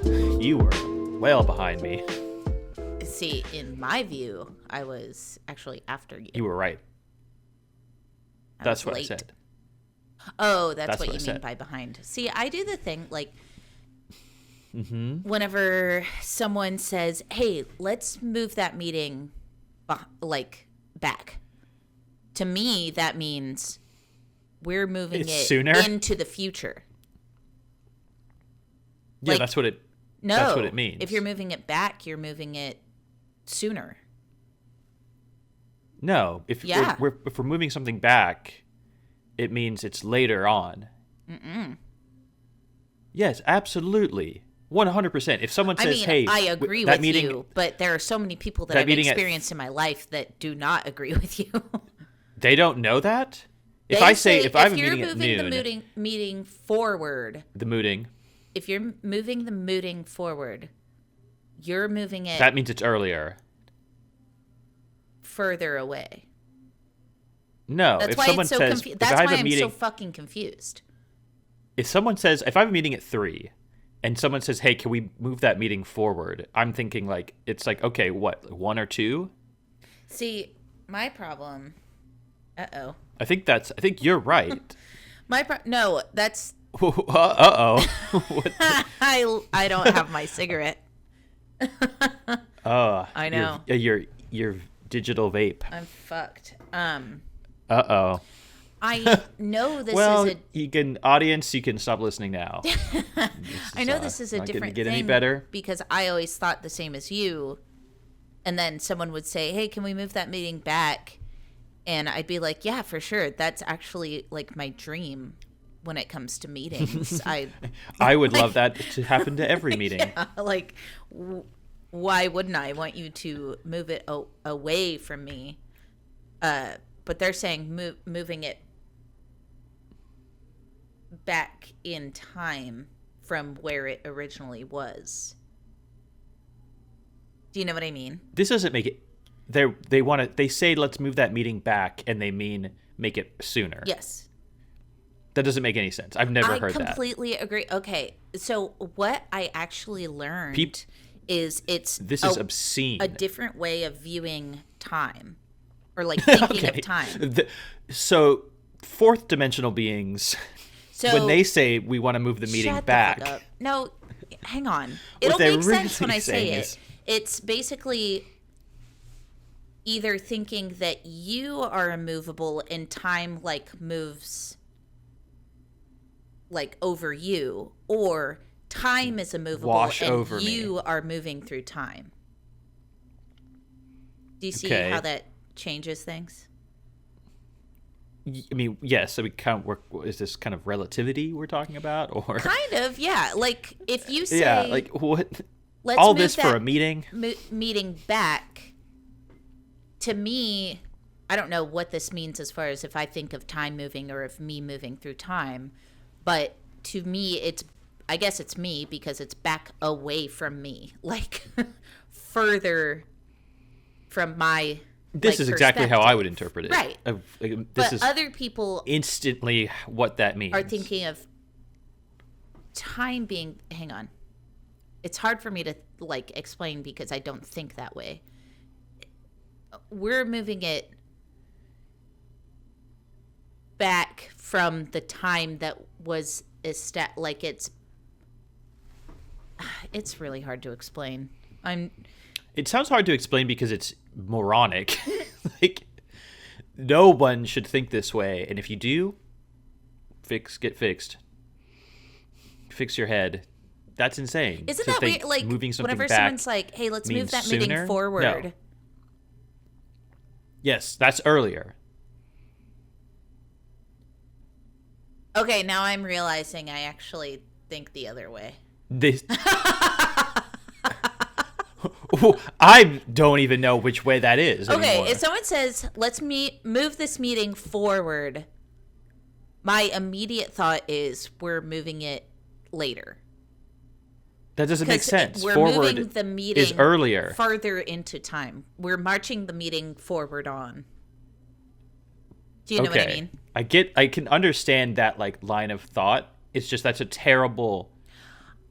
You were well behind me. See, in my view, I was actually after you. You were right. That's what I said. Oh, that's what you mean by behind. See, I do the thing, like, whenever someone says, hey, let's move that meeting, back. To me, that means we're moving it sooner? into the future. Yeah, like, that's what it means. If you're moving it back, you're moving it sooner. No, if we're moving something back, it means it's later on. Yes, absolutely. 100%. If someone says, hey, I agree with you, but there are so many people that I've experienced in my life that do not agree with you. They don't know that? If I have a meeting at noon. If you're moving the meeting forward. If you're moving the meeting forward, you're moving it. That means it's earlier. Further away. No, that's if why someone it's so says, that's why I'm so fucking confused. If someone says, if I have a meeting at 3 and someone says, hey, can we move that meeting forward? I'm thinking it's like, okay, what, 1 or 2? See, my problem. Uh-oh. I think you're right. No, that's. Uh-oh. I don't have my cigarette. I know. Your digital vape. I'm fucked. Uh-oh. I know this well, is you can stop listening now. I know this is a different get thing any better? Because I always thought the same as you. And then someone would say, hey, can we move that meeting back? And I'd be like, yeah, for sure. That's actually like my dream when it comes to meetings. I would love that to happen to every meeting. Yeah, why wouldn't I want you to move it away from me? But they're saying moving it back in time from where it originally was. Do you know what I mean? This doesn't make it. They say let's move that meeting back, and they mean make it sooner. Yes. That doesn't make any sense. I've never heard that. I completely agree. Okay, so what I actually learned is this is obscene. A different way of viewing time, or like thinking of time. So fourth dimensional beings, when they say we want to move the meeting back. The fuck up. No, hang on. It'll make sense when I say it. It's basically either thinking that you are immovable and time moves over you, or time is immovable and you are moving through time. Do you see how that changes things? I mean, yes. So is this kind of relativity we're talking about, or kind of, yeah. Like if you say, yeah, like what? Let's all this for a meeting? Meeting back. To me, I don't know what this means as far as if I think of time moving or of me moving through time, but to me, I guess it's me because it's back away from me, like further from my. This is exactly how I would interpret it. Right. This is other people instantly what that means. Are thinking of time being. Hang on. It's hard for me to explain because I don't think that way. We're moving it back from the time that was it's really hard to explain. It sounds hard to explain because it's moronic. No one should think this way, and if you do, get fixed. Fix your head. That's insane. Isn't that weird? Like, moving something whenever back someone's like, hey, let's move that meeting forward. No. Yes, that's earlier. Okay, now I'm realizing I actually think the other way. I don't even know which way that is Okay, anymore. If someone says, let's move this meeting forward, my immediate thought is we're moving it later. That doesn't make sense. We're forward moving the meeting is earlier. Farther into time. We're marching the meeting forward on. Do you know what I mean? I can understand that line of thought. It's just that's a terrible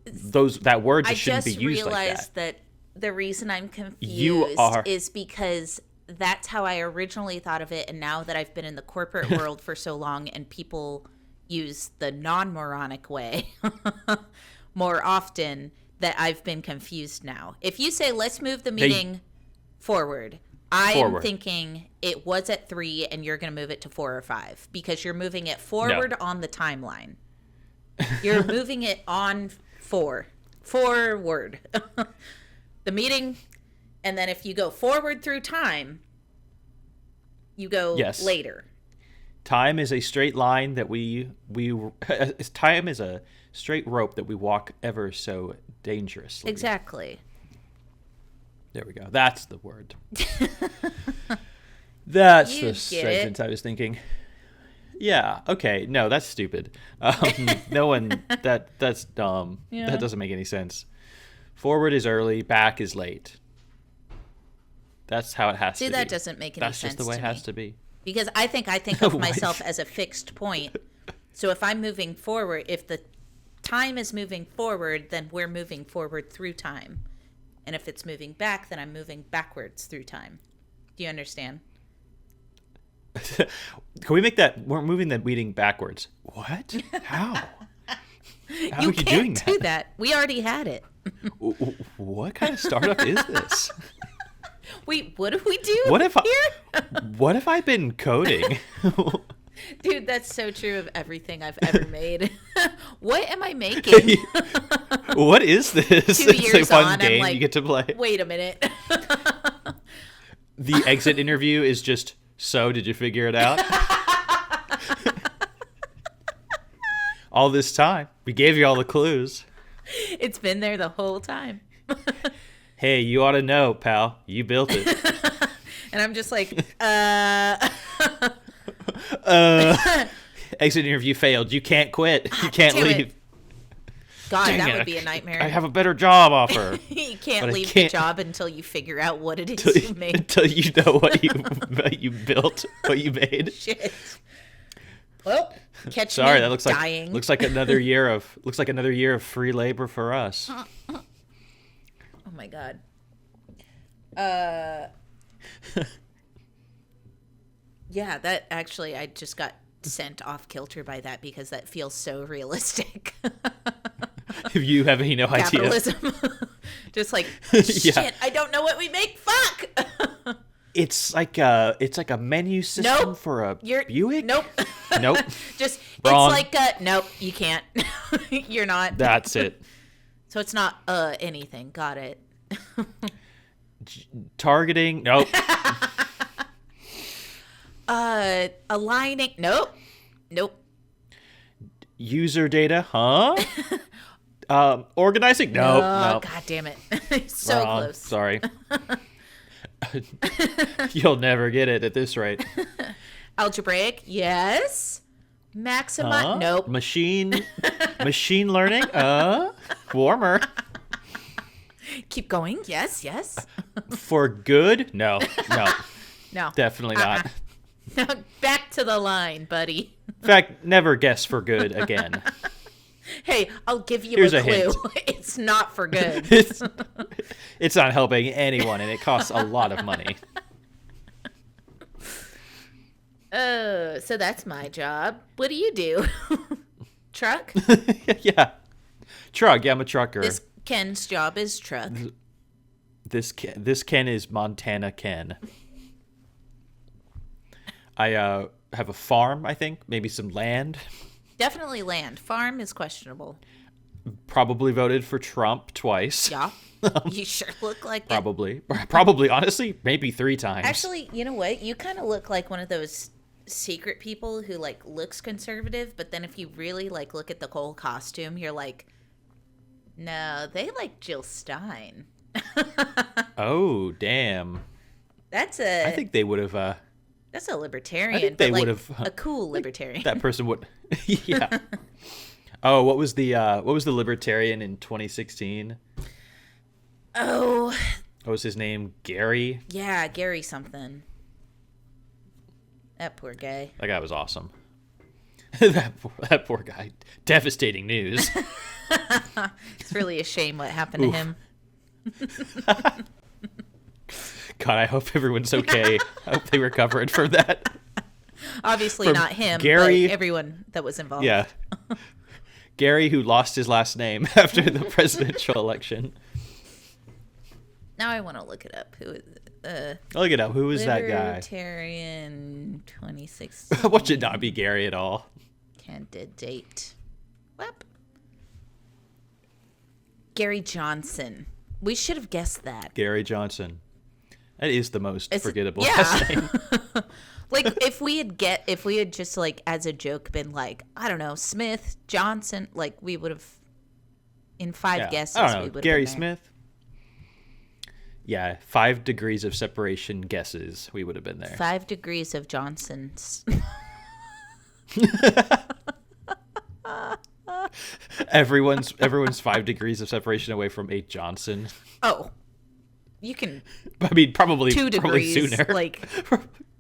that word I just shouldn't be just used like realized that. that the reason I'm You confused are is because that's how I originally thought of it, and now that I've been in the corporate world for so long and people use the non-moronic way more often, that I've been confused now. If you say let's move the meeting forward, I am thinking it was at 3 and you're going to move it to 4 or 5 because you're moving it forward on the timeline. You're moving it on forward. The meeting, and then if you go forward through time, you go later. Time is a straight line that we time is a straight rope that we walk ever so dangerously. Exactly. There we go. That's the word. That's You the sentence I was thinking. Yeah. Okay. No, that's stupid. No one. That's dumb. Yeah. That doesn't make any sense. Forward is early. Back is late. That's how it has to be. See, that doesn't make any sense. That's just the way it has to be. Because I think of myself as a fixed point. So if I'm moving forward, if the time is moving forward, then we're moving forward through time. And if it's moving back, then I'm moving backwards through time. Do you understand? Can we make that? We're moving the meeting backwards. What? How? How are you doing that? Do that. We already had it. What kind of startup is this? Wait, what do we do? What if here? What have I been coding? Dude, that's so true of everything I've ever made. What am I making? What is this? 2 It's years a fun on, game I'm like, you get to play. Wait a minute. The exit interview is just, so did you figure it out? All this time. We gave you all the clues. It's been there the whole time. Hey, you ought to know, pal. You built it. And I'm just like, Exit interview failed. You can't quit. You can't leave. It. God, Dang that it. would be a nightmare. I have a better job offer. You can't but leave the job until you figure out what it is you made. Until you know what you built, what you made. Shit. Well, catch Sorry, me that looks dying. looks like another year of free labor for us. Oh my God. Yeah, that actually, I just got sent off kilter by that because that feels so realistic. You have any no idea. Capitalism. Just like, shit, I don't know what we make. Fuck. It's like a menu system for a Buick. Nope. Nope. Just Wrong. It's like nope, you can't. You're not. That's it. So it's not anything. Got it. Targeting. Nope. Aligning. Nope. User data. Huh? Organizing. Nope. Nope. God damn it. So Wrong. close. Sorry. You'll never get it at this rate. Algebraic. Yes. Maxima. Nope. Machine learning. Warmer. Keep going. Yes. For good? No. No. Definitely not. Now back to the line, buddy. In fact, never guess for good again. Hey, I'll give you Here's a a clue. hint. It's not for good. It's not helping anyone, and it costs a lot of money. Oh, so that's my job. What do you do? Truck? Yeah. Truck. Yeah, I'm a trucker. This Ken's job is truck. This Ken is Montana Ken. I have a farm, I think. Maybe some land. Definitely land. Farm is questionable. Probably voted for Trump twice. Yeah. You sure look like it. Probably, honestly, maybe 3 times. Actually, you know what? You kind of look like one of those secret people who like looks conservative, but then if you really like look at the whole costume, you're like, no, they like Jill Stein. Oh, damn. I think they would have. That's a libertarian. I think they but would like have. a cool libertarian. That person would. Yeah. Oh, what was the libertarian in 2016? Oh. What was his name? Gary? Yeah, Gary something. That poor guy. That guy was awesome. that poor guy. Devastating news. It's really a shame what happened to him. God, I hope everyone's okay. I hope they recovered from that. Obviously From not him, Gary, but everyone that was involved. Yeah. Gary, who lost his last name after the presidential election. Now I want to look it up. Who is Look it up. Who is that guy? Libertarian 2016 What should not be Gary at all? candidate. What? Gary Johnson. We should have guessed that. Gary Johnson. That is the most forgettable yeah. last name. Like if we had just like as a joke been like, I don't know, Smith, Johnson, like we would have in five guesses. I don't know. We would Gary have been Smith. Yeah, 5 degrees of separation guesses. We would have been there. 5 degrees of Johnson's. Everyone's 5 degrees of separation away from a Johnson. Oh, you can. I mean, probably 2 probably degrees, sooner. like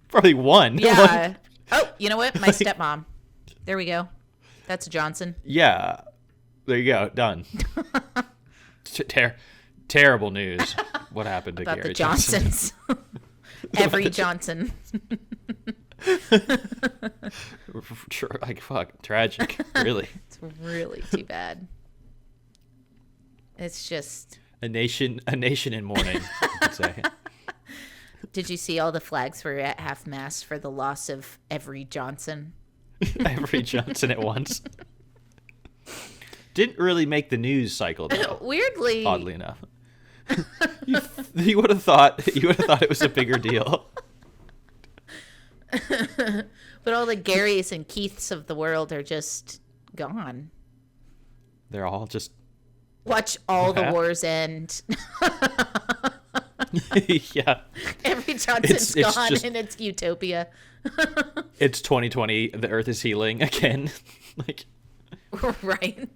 Probably 1. yeah. Oh, you know what? My stepmom. There we go. That's a Johnson. Yeah. There you go. Done. Terrible news. What happened to About Gary the Johnson? Johnsons. Every Johnson. Like, fuck. Tragic. Really. It's really too bad. It's just. A nation in mourning, you could say. Did you see all the flags were at half-mast for the loss of every Johnson? Every Johnson at once. Didn't really make the news cycle, though. Weirdly. Oddly enough. You would have thought it was a bigger deal. But all the Garys and Keiths of the world are just gone. They're all just. Watch all the wars end. Yeah. Every Johnson's It's gone just- and it's utopia. It's 2020. The Earth is healing again. Like. Right.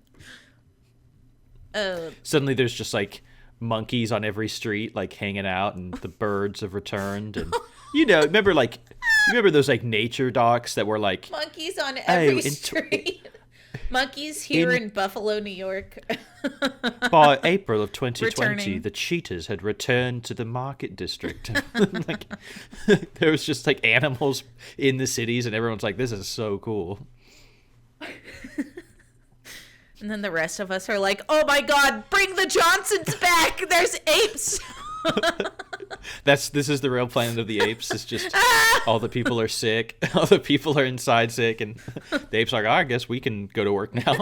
Suddenly there's just like monkeys on every street, like hanging out, and the birds have returned. And remember those like nature docs that were like Monkeys on every in street. Monkeys here in Buffalo, New York. by April of 2020, Returning. the cheetahs had returned to the market district. Like, there was just like animals in the cities, and everyone's like, "This is so cool." And then the rest of us are like, oh my God, bring the Johnsons back. There's apes. This is the real Planet of the Apes. It's just all the people are sick. All the people are inside sick, and the apes are like, I guess we can go to work now.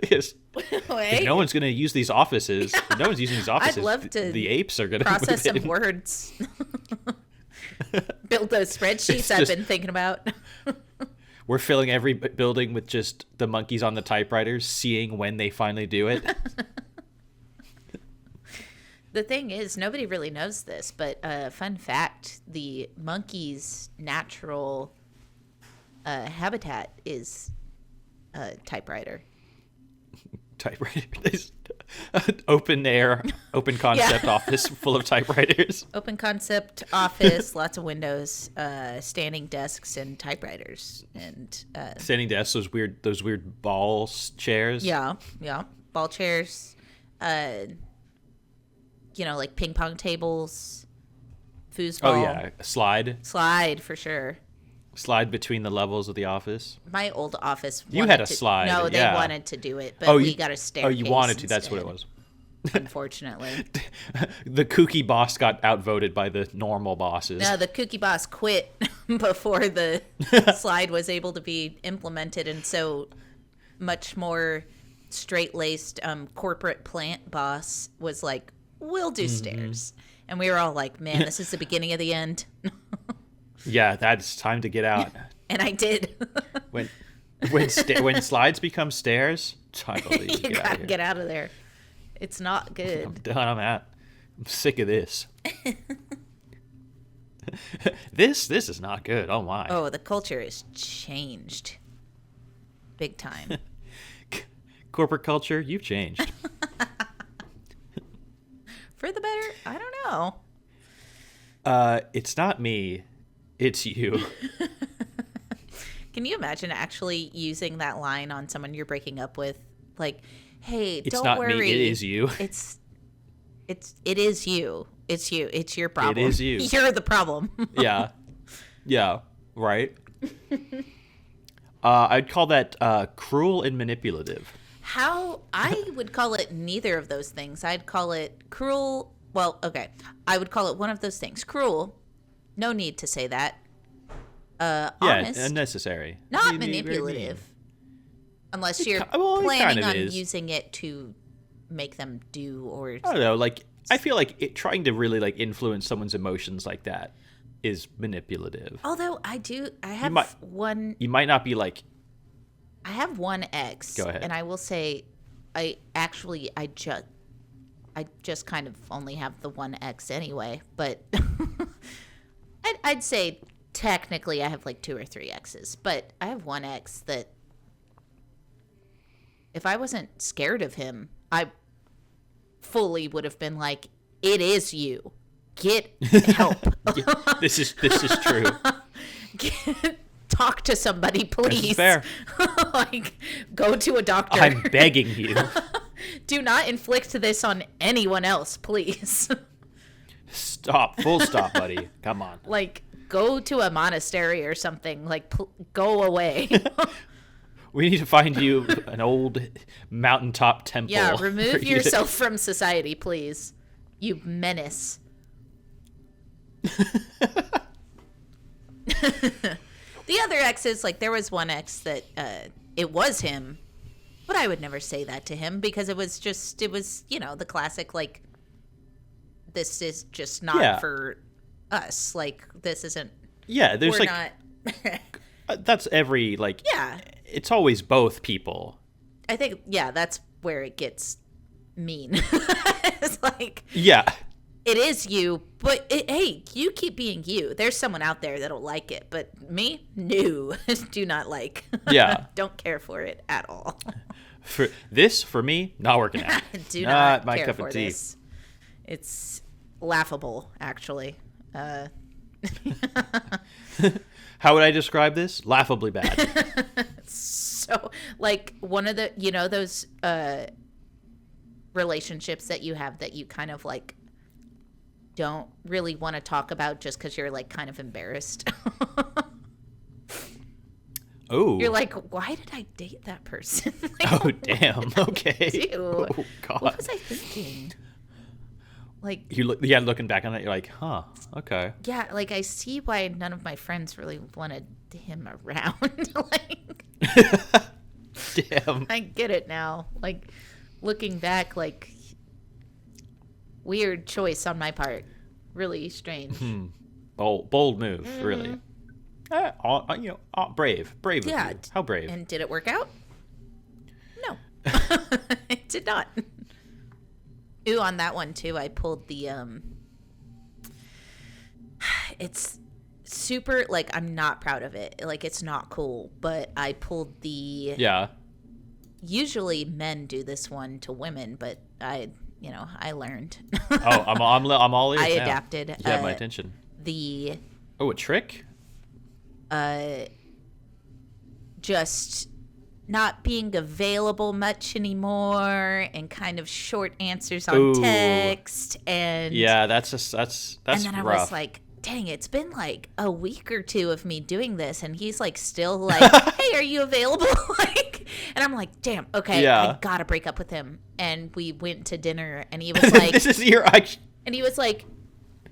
Because if no one's going to use these offices, if no one's using these offices, I'd love to the apes are going to process move in. some words. Build those spreadsheets I've been thinking about. We're filling every building with just the monkeys on the typewriters, seeing when they finally do it. The thing is, nobody really knows this, but fun fact, the monkey's natural habitat is a typewriter. Typewriters. Open concept office full of typewriters. Open concept office, lots of windows, standing desks, and typewriters, and Standing desks, those weird ball chairs. yeah, ball chairs, like ping pong tables, foosball. Oh yeah, Slide for sure. Slide between the levels of the office. My old office. You had a slide. No, they yeah. wanted to do it, but we got a staircase. Oh, you wanted to. Instead, That's what it was. Unfortunately. The kooky boss got outvoted by the normal bosses. No, the kooky boss quit before the slide was able to be implemented, and so much more straight-laced corporate plant boss was like, we'll do stairs. And we were all like, man, this is the beginning of the end. Yeah, that's time to get out. And I did. When slides become stairs, I believe You gotta get out of there. It's not I'm good. done. I'm sick of this. This is not good. Oh my. Oh, the culture has changed. Big time. Corporate culture, you've changed. For the better? I don't know. It's not me. It's you. Can you imagine actually using that line on someone you're breaking up with? Like, hey, It's don't not worry. me, it is you. It is you. It's you. It's your problem. It is you. You're the problem. Yeah. Yeah. Right. I'd call that cruel and manipulative. I would call it neither of those things. I'd call it cruel. Well, okay. I would call it one of those things. Cruel. No need to say that. Honest. Yeah, unnecessary. Not manipulative. Unless you're planning on using it to make them do or... I don't know. Like, I feel like trying to really, like, influence someone's emotions like that is manipulative. Although I have one... You might not be, like... I have one ex. Go ahead. And I will say, I just kind of only have the one ex anyway. But I'd say technically I have, like, 2 or 3 exes. But I have one ex that... If I wasn't scared of him, I fully would have been like, it is you. Get help. This is true. Talk to somebody, please. This is fair. Like, go to a doctor. I'm begging you. Do not inflict this on anyone else, please. Stop. Full stop, buddy. Come on. Like, go to a monastery or something. Like, go away. We need to find you an old mountaintop temple. Yeah, remove yourself from society, please. You menace. The other exes, like, there was one ex that it was him, but I would never say that to him because it was, you know, the classic, like, this is just not for us. Like, this isn't. Yeah, there's we're like. not. That's every, like. Yeah. It's always both people. I think, yeah, that's where it gets mean. It's like. Yeah. It is you, but hey, you keep being you. There's someone out there that'll like it, but me, no, do not like. Yeah. Don't care for it at all. For me, not working out. Do not not my care cup for of tea. this. It's laughable, actually. How would I describe this? Laughably bad. So, like, one of the, you know, those relationships that you have that you kind of, like, don't really want to talk about just because you're, like, kind of embarrassed. Oh. You're like, why did I date that person? Like, oh, damn. Okay. Dude, oh, God. what was I thinking? Like, looking back on it, you're like, huh, okay. Yeah, like, I see why none of my friends really wanted him around. Like, damn. I get it now. Like, looking back, like, weird choice on my part. Really strange. Bold move, really. Brave of you. How brave. And did it work out? No. It did not. Ooh, on that one too, I pulled the it's super, like, I'm not proud of it. Like, it's not cool, but I pulled the usually men do this one to women, but I learned. Oh, I'm all ears I now. adapted. You have my attention. A trick? Just not being available much anymore, and kind of short answers on text, and yeah, that's and then rough. I was like, dang, it's been like a week or two of me doing this, and he's like still like, hey, are you available? Like, and I'm like, damn, okay, I gotta break up with him. And we went to dinner, and he was like, this is your and he was like,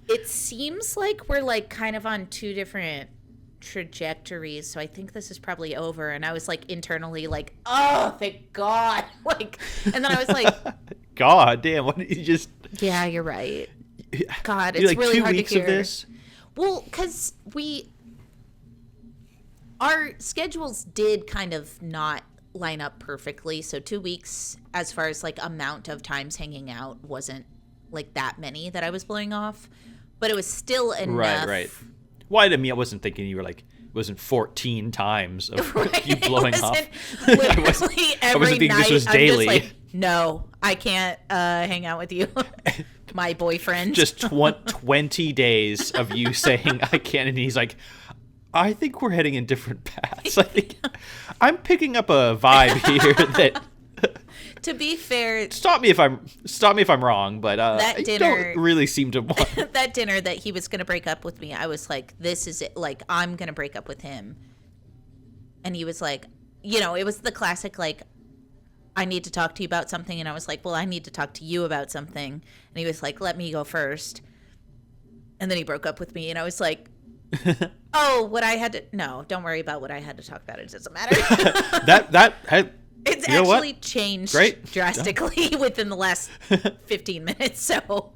it seems like we're like kind of on 2 different trajectories, so I think this is probably over. And I was like internally like, oh, thank God. Like, and then I was like, God damn, what did you just... Yeah, you're right. God, it's like really 2 hard weeks to hear. of this? Well, because our schedules did kind of not line up perfectly, so 2 weeks as far as like amount of times hanging out wasn't like that many that I was blowing off, but it was still enough. Right. Well, I mean, I wasn't thinking you were like, it wasn't 14 times of you blowing off. Literally every I wasn't thinking night, this was daily. I'm just like, no, I can't hang out with you. My boyfriend. Just 20 days of you saying I can't, and he's like, I think we're heading in different paths. I think I'm picking up a vibe here that. To be fair, stop me if I'm wrong, but that dinner, I don't really seem to want that dinner that he was going to break up with me. I was like, this is it. Like, I'm going to break up with him. And he was like, you know, it was the classic, like, I need to talk to you about something. And I was like, well, I need to talk to you about something. And he was like, let me go first. And then he broke up with me. And I was like, oh, what I had to, no, don't worry about what I had to talk about. It doesn't matter. It's actually changed drastically within the last 15 minutes. So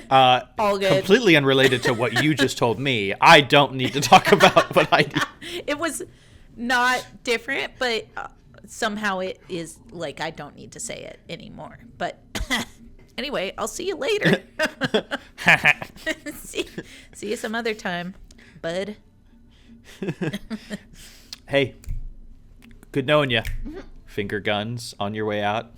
all good. Completely unrelated to what you just told me. I don't need to talk about what I do. It was not different, but somehow it is like I don't need to say it anymore. But anyway, I'll see you later. see you some other time, bud. Hey, good knowing you. Finger guns on your way out.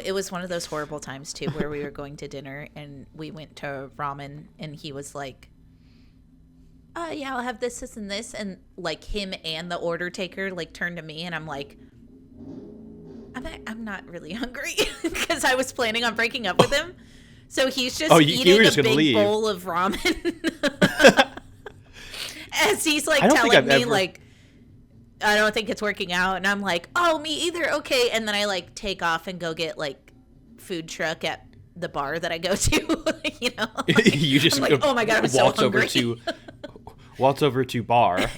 It was one of those horrible times too where we were going to dinner and we went to ramen and he was like, yeah, I'll have this and this, and like him and the order taker like turned to me and I'm like, I'm not really hungry because I was planning on breaking up with him. So he's just eating a big bowl of ramen as he's like telling me like, I don't think it's working out. And I'm like, oh, me either. Okay. And then I like take off and go get like food truck at the bar that I go to, you know? Like, you just like, oh my God, I'm so hungry. Waltz over to bar.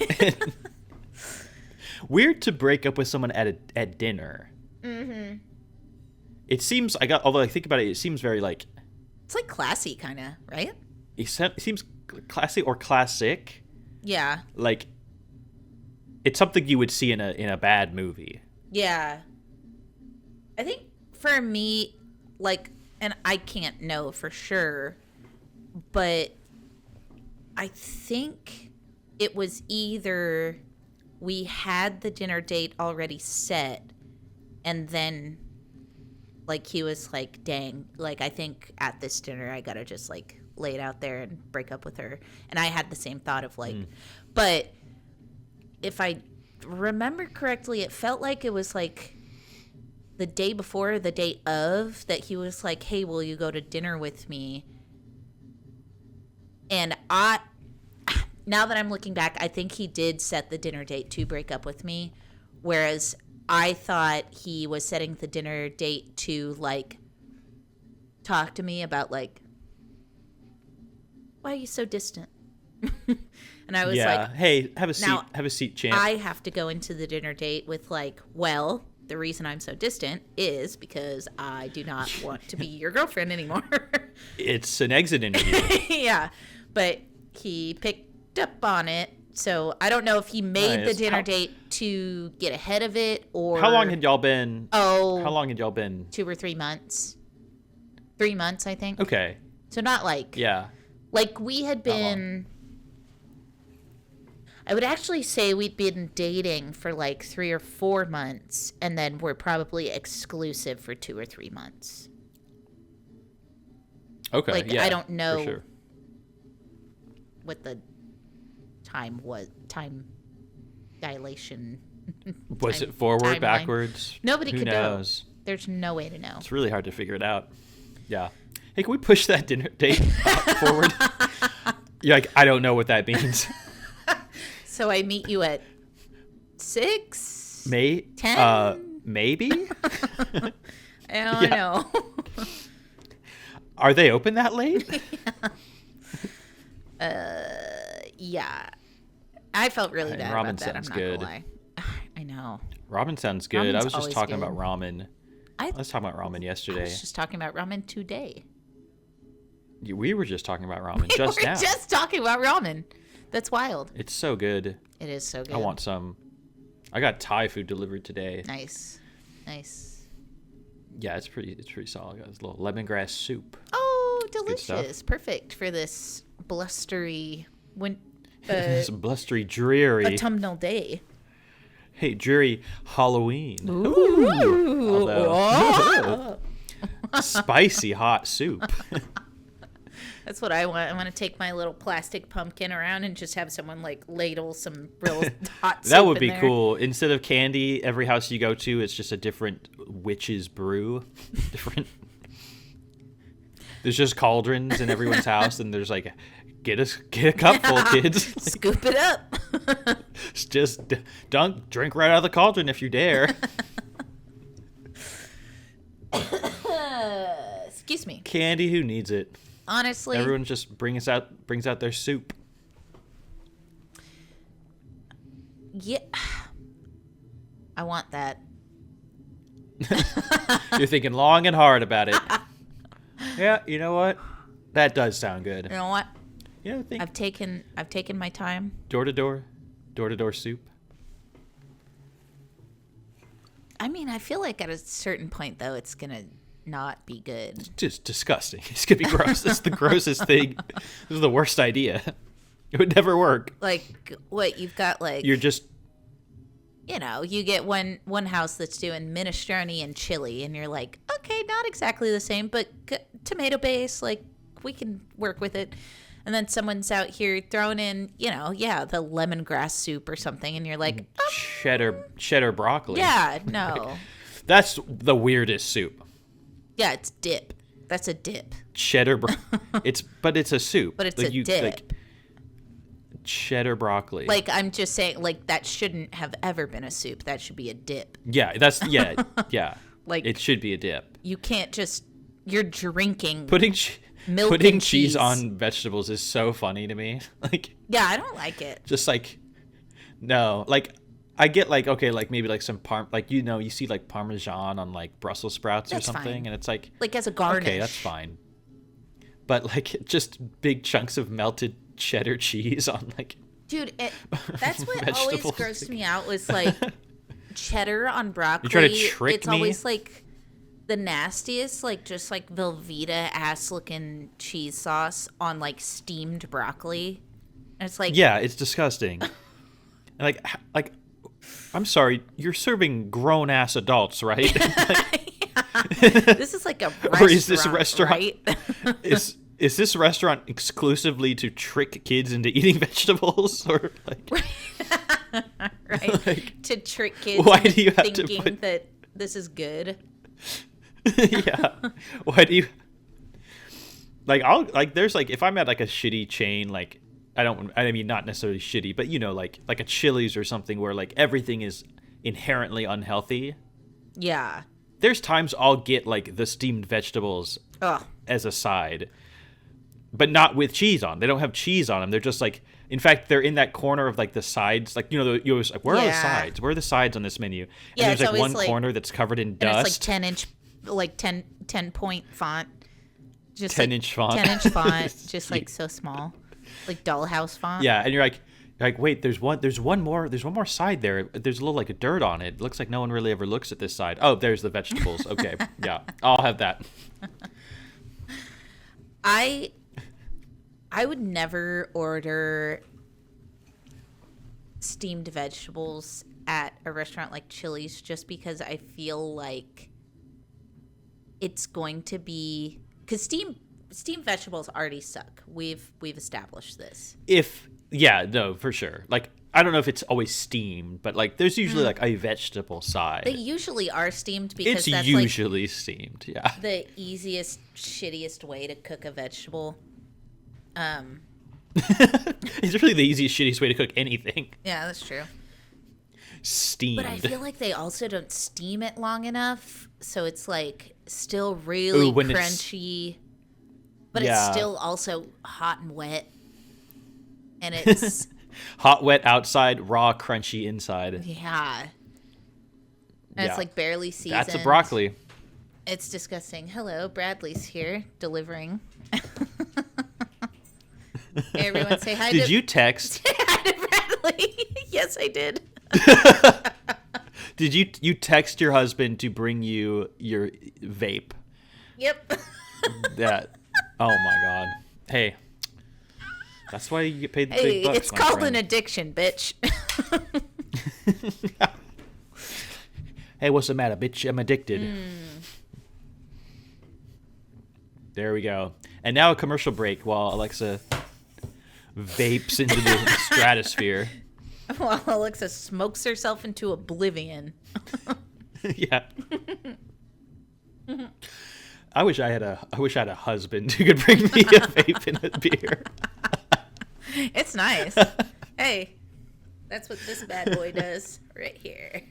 Weird to break up with someone at dinner. Mm-hmm. It seems, although I think about it, it seems very like. It's like classy kind of, right? It seems classy or classic. Yeah. Like. It's something you would see in a bad movie. Yeah. I think for me, like, and I can't know for sure, but I think it was either we had the dinner date already set and then, like, he was like, dang, like, I think at this dinner I gotta just, like, lay it out there and break up with her. And I had the same thought of, like, but if I remember correctly, it felt like it was like the day before, the day of, that he was like, hey, will you go to dinner with me? And now that I'm looking back, I think he did set the dinner date to break up with me. Whereas I thought he was setting the dinner date to like talk to me about like, why are you so distant? And I was like, hey, have a seat, champ. I have to go into the dinner date with like, well, the reason I'm so distant is because I do not want to be your girlfriend anymore. It's an exit interview. Yeah, but he picked up on it. So I don't know if he made the dinner date to get ahead of it or. How long had y'all been? Oh. How long had y'all been? 2 or 3 months. 3 months, I think. Okay. So not like. Yeah. Like we had been. I would actually say we'd been dating for like 3 or 4 months, and then we're probably exclusive for 2 or 3 months. Okay, like, yeah, I don't know for sure. What the time dilation. Was it forward, timeline. Backwards? Nobody could knows? Know. There's no way to know. It's really hard to figure it out. Yeah. Hey, can we push that dinner date forward? You're like, I don't know what that means. So I meet you at 6? 10? Maybe? I don't know. Are they open that late? Yeah. I felt really bad ramen about that. Sounds I'm not good. gonna lie. I know. Ramen sounds good. Ramen's I was just talking good. about ramen. I was talking about ramen yesterday. I was just talking about ramen today. We were just talking about ramen just now. We were just talking about ramen. That's wild. It's so good. It is so good. I want some. I got Thai food delivered today. Nice. Yeah, it's pretty solid. Got this little lemongrass soup. Oh, delicious! Perfect for this blustery this blustery, dreary autumnal day. Hey, dreary Halloween. Ooh. Although, spicy hot soup. That's what I want. I want to take my little plastic pumpkin around and just have someone like ladle some real hot soup That would in be there. cool. Instead of candy, every house you go to, it's just a different witch's brew. Different. There's just cauldrons in everyone's house, and there's like, get a cupful, kids. Like, Scoop it up. just drink right out of the cauldron if you dare. Excuse me. Candy, who needs it? Honestly, Everyone just brings out their soup. yeah, I want that. You're thinking long and hard about it. Yeah, you know what? That does sound good. You know what? You know, think I've taken my time. door to door soup. I mean, I feel like at a certain point though, it's gonna not be good. It's just disgusting. It's gonna be gross. It's the grossest thing. This is the worst idea. It would never work. Like what you've got, like You're just you get one house that's doing minestrone and chili, and you're like, okay, not exactly the same, but tomato base, like we can work with it. And then someone's out here throwing in, the lemongrass soup or something, and you're like, cheddar broccoli. yeah, no, That's the weirdest soup. yeah, it's dip. That's a dip. But it's a soup. But it's a dip. Like, cheddar broccoli. Like, I'm just saying, like, that shouldn't have ever been a soup. That should be a dip. Yeah. Like, it should be a dip. You can't just, you're drinking Putting and cheese cheese on vegetables is so funny to me. Like, yeah, I don't like it. just like, no, like, I get like, okay, like maybe like some you see like Parmesan on like Brussels sprouts That's or something, fine. and it's like Like, as a garnish. okay, that's fine. But like just big chunks of melted cheddar cheese on like, Dude, that's what always vegetables. grossed me out was like cheddar on broccoli. You try to trick it's me? always like the nastiest, like just like Velveeta ass looking cheese sauce on like steamed broccoli. And it's like, yeah, it's disgusting. And like, I'm sorry, you're serving grown ass adults, right? this is like a restaurant, Or is this restaurant right? is this restaurant exclusively to trick kids into eating vegetables, or like right? like, To trick kids why into do you have to thinking put- that this is good. yeah. Why do you like? I'll like. There's like if I'm at like a shitty chain, like I mean not necessarily shitty, but like a Chili's or something where like everything is inherently unhealthy. Yeah. There's times I'll get like the steamed vegetables Ugh. as a side, but not with cheese on. They don't have cheese on them. They're just like, in fact, they're in that corner of like the sides. Like, you always like, where are the sides? Where are the sides on this menu? And Yeah, there's it's like one always, like- corner that's covered in And dust. it's like 10 inch, like 10 point font. Just 10-inch font. 10-inch font, just like so small, like dollhouse font. Yeah, and you're like, wait, there's one more side there. There's a little like a dirt on it. It looks like no one really ever looks at this side. Oh, there's the vegetables. Okay, yeah, I'll have that. I would never order steamed vegetables at a restaurant like Chili's just because I feel like it's going to be, because steamed vegetables already suck. We've established this. No, for sure. Like, I don't know if it's always steamed, but like there's usually like a vegetable side. They usually are steamed because It's that's usually steamed, yeah. like the easiest, shittiest way to cook a vegetable. It's really the easiest, shittiest way to cook anything. Yeah, that's true. Steamed. But I feel like they also don't steam it long enough, so it's like still really when it's- crunchy, but Yeah. it's still also hot and wet. And it's Hot, wet outside, raw, crunchy inside. yeah. And Yeah. it's like barely seasoned. That's a broccoli. It's disgusting. Hello, Bradley's here delivering. Hey, everyone say hi Did to you text? hi to Bradley. Yes, I did. Did you text your husband to bring you your vape? Yep. That. Oh my god. Hey. That's why you get paid the Hey, big bucks. it's my called friend. an addiction, bitch. Hey, what's the matter, bitch? I'm addicted. There we go. And now a commercial break while Alexa vapes into the stratosphere. While Alexa smokes herself into oblivion. Yeah. I wish I had a husband who could bring me a vape and a beer. It's nice. Hey, that's what this bad boy does right here.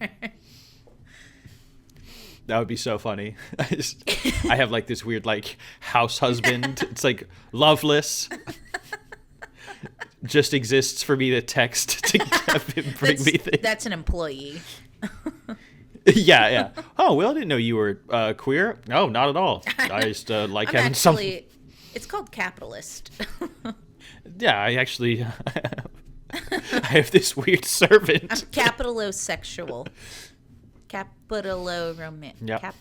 That would be so funny. I have like this weird like house husband. It's like loveless. Just exists for me to text to have him bring me things. That's an employee. Yeah. Oh, well, I didn't know you were queer. No, not at all. I just like having something. It's called capitalist. Yeah, I actually I have this weird servant. I'm capitalosexual. Capitalo-romantic. Yep.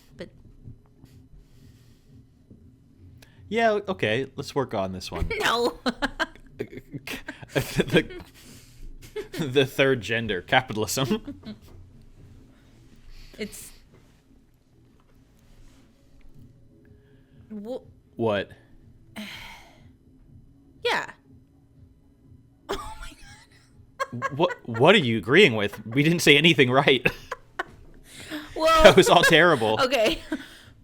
Yeah, okay. Let's work on this one. No. The third gender, capitalism. It's... What? Yeah. What are you agreeing with? We didn't say anything right. Well, that was all terrible. Okay.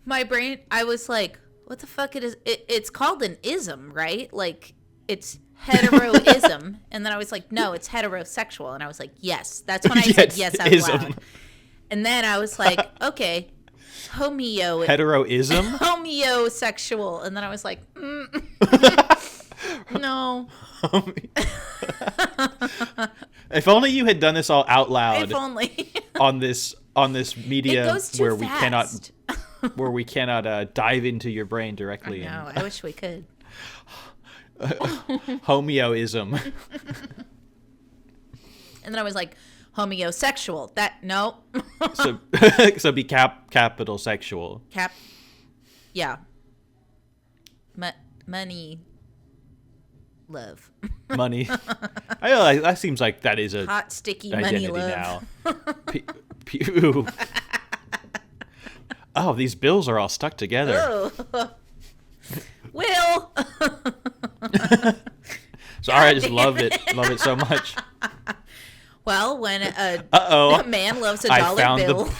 My brain, I was like, what the fuck it is? It's called an ism, right? Like, it's heteroism. And then I was like, no, it's heterosexual. And I was like, yes. That's when I said yes out loud. And then I was like, okay, heteroism? Homeosexual. And then I was like, no. If only you had done this all out loud. If only. on this media it goes too where fast. we cannot dive into your brain directly. I know. I wish we could. Homeoism. And then I was like, homeosexual. No. so be capital sexual. Yeah. Money. Love. Money. I realize that seems like that is a hot sticky identity money love. Now. Oh, these bills are all stuck together. Oh. Will. Sorry, I just love it so much. Well, when a man loves a dollar bill.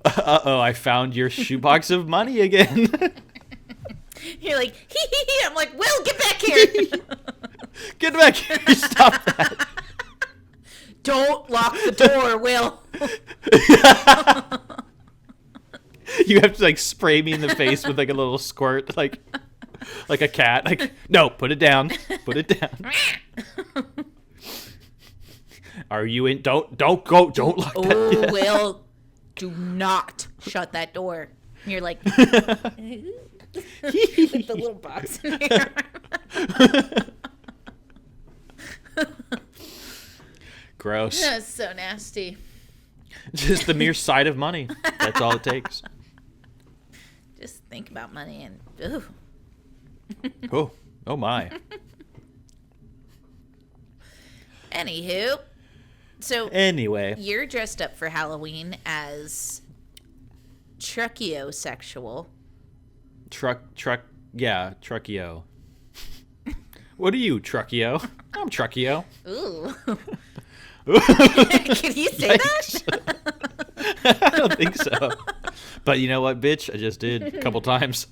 I found your shoebox of money again. You're like, hee. I'm like, Will, get back here. Get back here. Stop that. Don't lock the door, Will. You have to like spray me in the face with like a little squirt, like a cat. Like, no, put it down. Put it down. Are you in? Don't go. Don't lock that. Oh, Will, do not shut that door. And you're like, with the little box in there. Gross. That's so nasty. Just the mere sight of money. That's all it takes. Just think about money and ooh. Oh my. Anywho, so anyway, you're dressed up for Halloween as truckiosexual. Yeah, truckio. What are you, truckio? I'm truckio. Ooh. Can you say that? I don't think so. But you know what, bitch? I just did a couple times.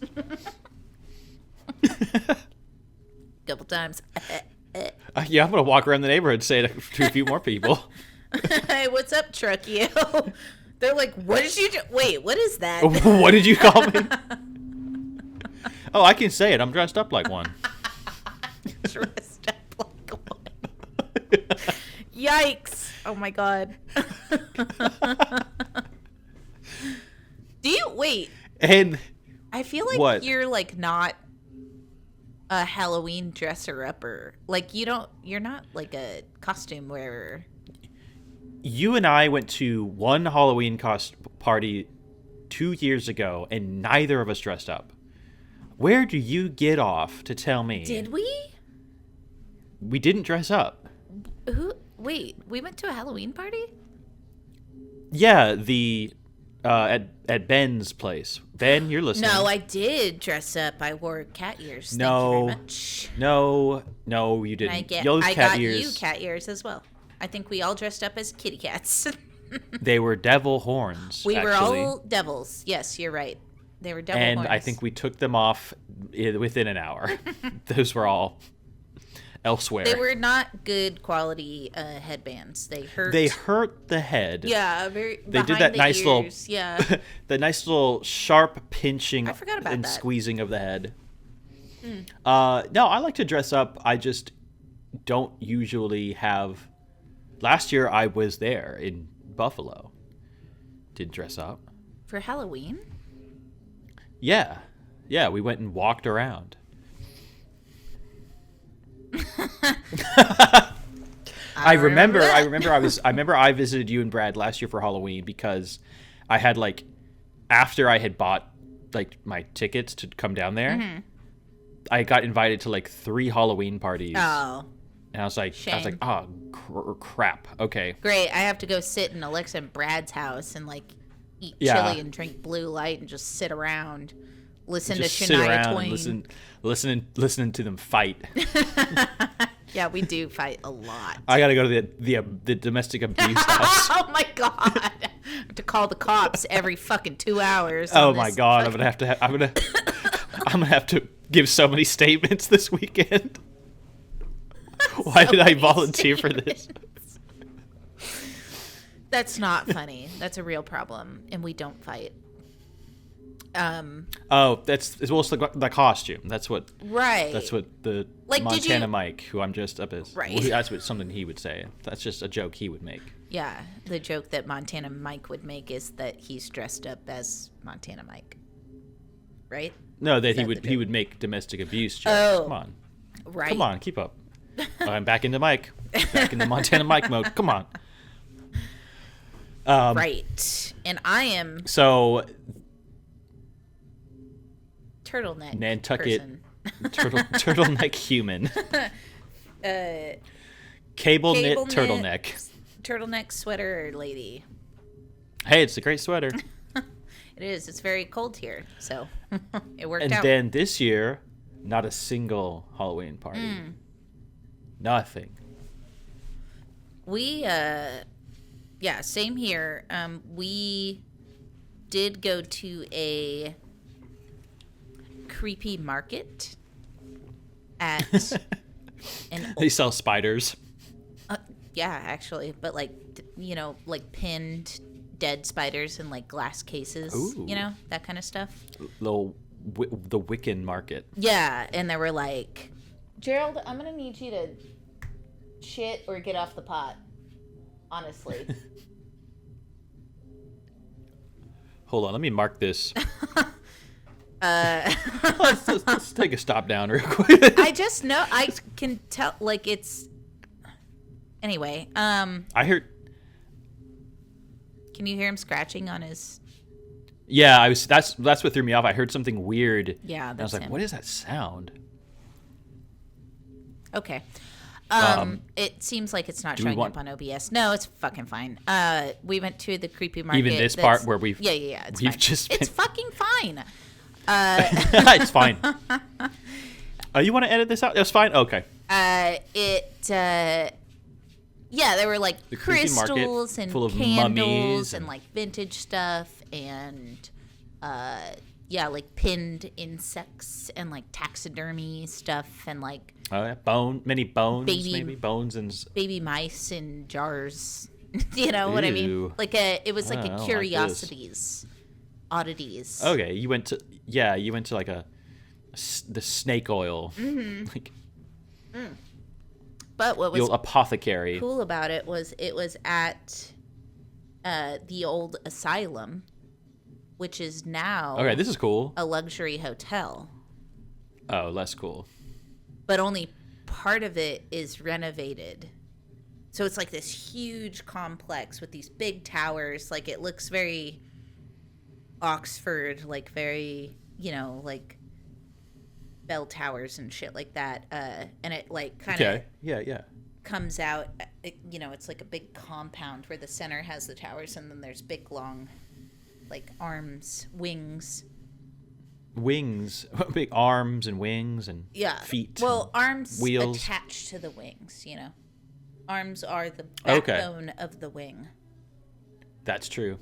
Couple times. Yeah, I'm going to walk around the neighborhood and say it to a few more people. Hey, what's up, truckio? They're like, what did you do? Wait, what is that? What did you call me? Oh, I can say it. I'm dressed up like one. Dressed up like one. Yikes. Oh, my God. Do you... Wait. And... I feel like you're, like, not a Halloween dresser-upper. Like, you're not, like, a costume wearer. You and I went to one Halloween party 2 years ago, and neither of us dressed up. Where do you get off to tell me? Did we? We didn't dress up. Wait, we went to a Halloween party? Yeah, the at Ben's place. Ben, you're listening. No, I did dress up. I wore cat ears. Thank you very much. No, you didn't. I got you cat ears as well. I think we all dressed up as kitty cats. They were devil horns. We were all devils. Yes, you're right. They were devil horns. And I think we took them off within an hour. Those were all elsewhere. They were not good quality headbands. They hurt. They hurt the head. Yeah, They did that nice ears. the nice little sharp pinching and squeezing of the head. No, I like to dress up. I just don't usually have. Last year I was there in Buffalo. Did dress up for Halloween. Yeah, we went and walked around. I remember I visited you and Brad last year for Halloween because I had after I had bought my tickets to come down there, I got invited to 3 Halloween parties. Oh. And I was like, oh, crap. Okay. Great. I have to go sit in Alexa and Brad's house and eat chili and drink blue light and just sit around, listen to Shania Twain. Listening to them fight. Yeah, we do fight a lot. I gotta go to the domestic abuse house. Oh my god! I have to call the cops every fucking 2 hours. Oh my god! I'm gonna have to give so many statements this weekend. Why did I volunteer for this? That's not funny. That's a real problem, and we don't fight. That's the costume. That's what. Right. That's what the Montana Mike, who I'm just up as. Right. Well, that's something he would say. That's just a joke he would make. Yeah, the joke that Montana Mike would make is that he's dressed up as Montana Mike. Right. No, that he would make domestic abuse jokes. Oh. Come on. Right. Come on, keep up. I'm back into Mike. Back into Montana Mike mode. Come on. Right. And I am turtleneck Nantucket person. turtleneck human. Cable knit turtleneck sweater lady. Hey, it's a great sweater. It is. It's very cold here, so it worked out. And then this year, not a single Halloween party. Nothing. We same here. We did go to a creepy market at They sell spiders. Yeah, actually, but pinned dead spiders in glass cases. Ooh. That kind of stuff. The Wiccan market. Yeah, and they were like, Gerald, I'm gonna need you to shit or get off the pot. Honestly. Hold on, let me mark this. Let's take a stop down real quick. I just know, I can tell, it's... Anyway, I heard... Can you hear him scratching on his... Yeah, that's what threw me off. I heard something weird. Yeah, and I was like, what is that sound? Okay. It seems like it's not showing up on OBS. No, it's fucking fine. We went to the creepy market. Even this part where we've... Yeah, it's fine. It's fucking fine. It's fine. You want to edit this out? It's fine? Okay. Yeah, there were the crystals and full of candles and vintage stuff and pinned insects and taxidermy stuff and many bones, maybe bones and baby mice in jars. You know what I mean? It was a curiosities, oddities. Okay, you went to the snake oil. Mm-hmm. But what was apothecary cool about it was at the old asylum, which is now this is cool, a luxury hotel. Oh, less cool. But only part of it is renovated. So it's this huge complex with these big towers. It looks very Oxford, very, bell towers and shit like that. And it kind of comes out, it's a big compound where the center has the towers and then there's big long like arms, wings. Wings, big arms and wings and feet. Well, arms wheels attached to the wings. Arms are the backbone of the wing. That's true.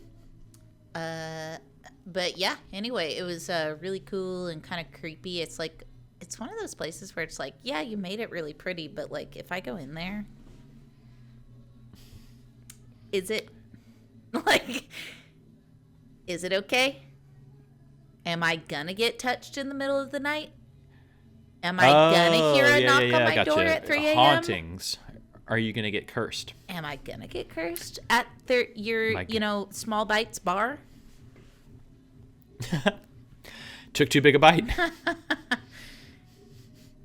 But yeah. Anyway, it was really cool and kind of creepy. It's like it's one of those places where it's like, yeah, you made it really pretty, but like if I go in there, is it okay? Am I gonna get touched in the middle of the night? Am I gonna hear a knock on my door at 3 a.m.? Hauntings. Are you gonna get cursed? Am I gonna get cursed at your Small Bites bar? Took too big a bite.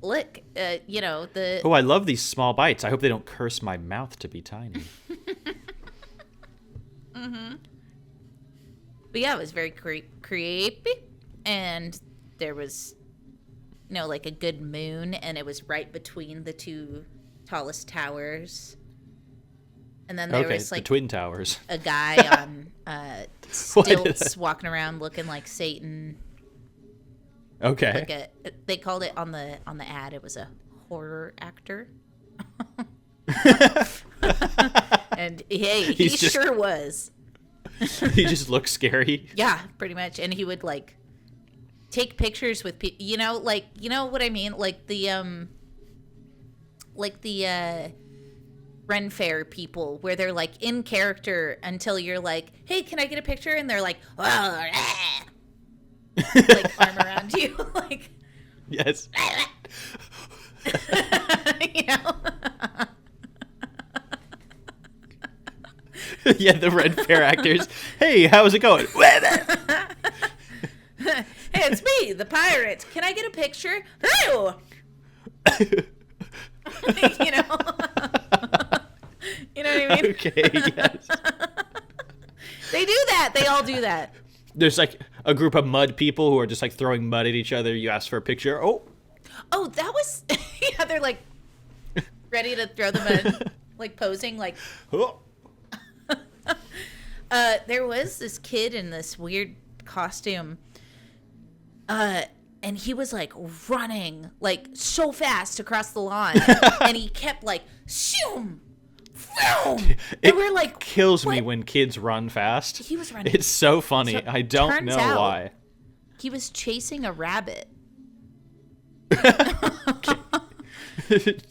Look, the... Oh, I love these small bites. I hope they don't curse my mouth to be tiny. Mm-hmm. But yeah, it was very creepy. And there was, like a good moon. And it was right between the two tallest towers. And then there was like... the Twin Towers. A guy on stilts walking around looking like Satan. Okay. They called it on the ad. It was a horror actor. And hey, he sure was. He just looked scary. Yeah, pretty much. And he would like take pictures with people. You know what I mean? Like the Ren Fair people, where they're like in character until you're like, hey, can I get a picture? And they're like, oh, like arm around you, like yes. Yeah, the Red Fair actors. Hey, how's it going? Hey, it's me, the pirate. Can I get a picture? Ew! You know what I mean? Okay, yes. They do that. They all do that. There's like a group of mud people who are just like throwing mud at each other. You ask for a picture. Oh, that was... Yeah, they're like ready to throw the mud, like posing, like... Oh. There was this kid in this weird costume, and he was like running like so fast across the lawn, and he kept like shoom, boom. And we're like, kills me when kids run fast. He was running. It's so funny. So, I don't know why. He was chasing a rabbit.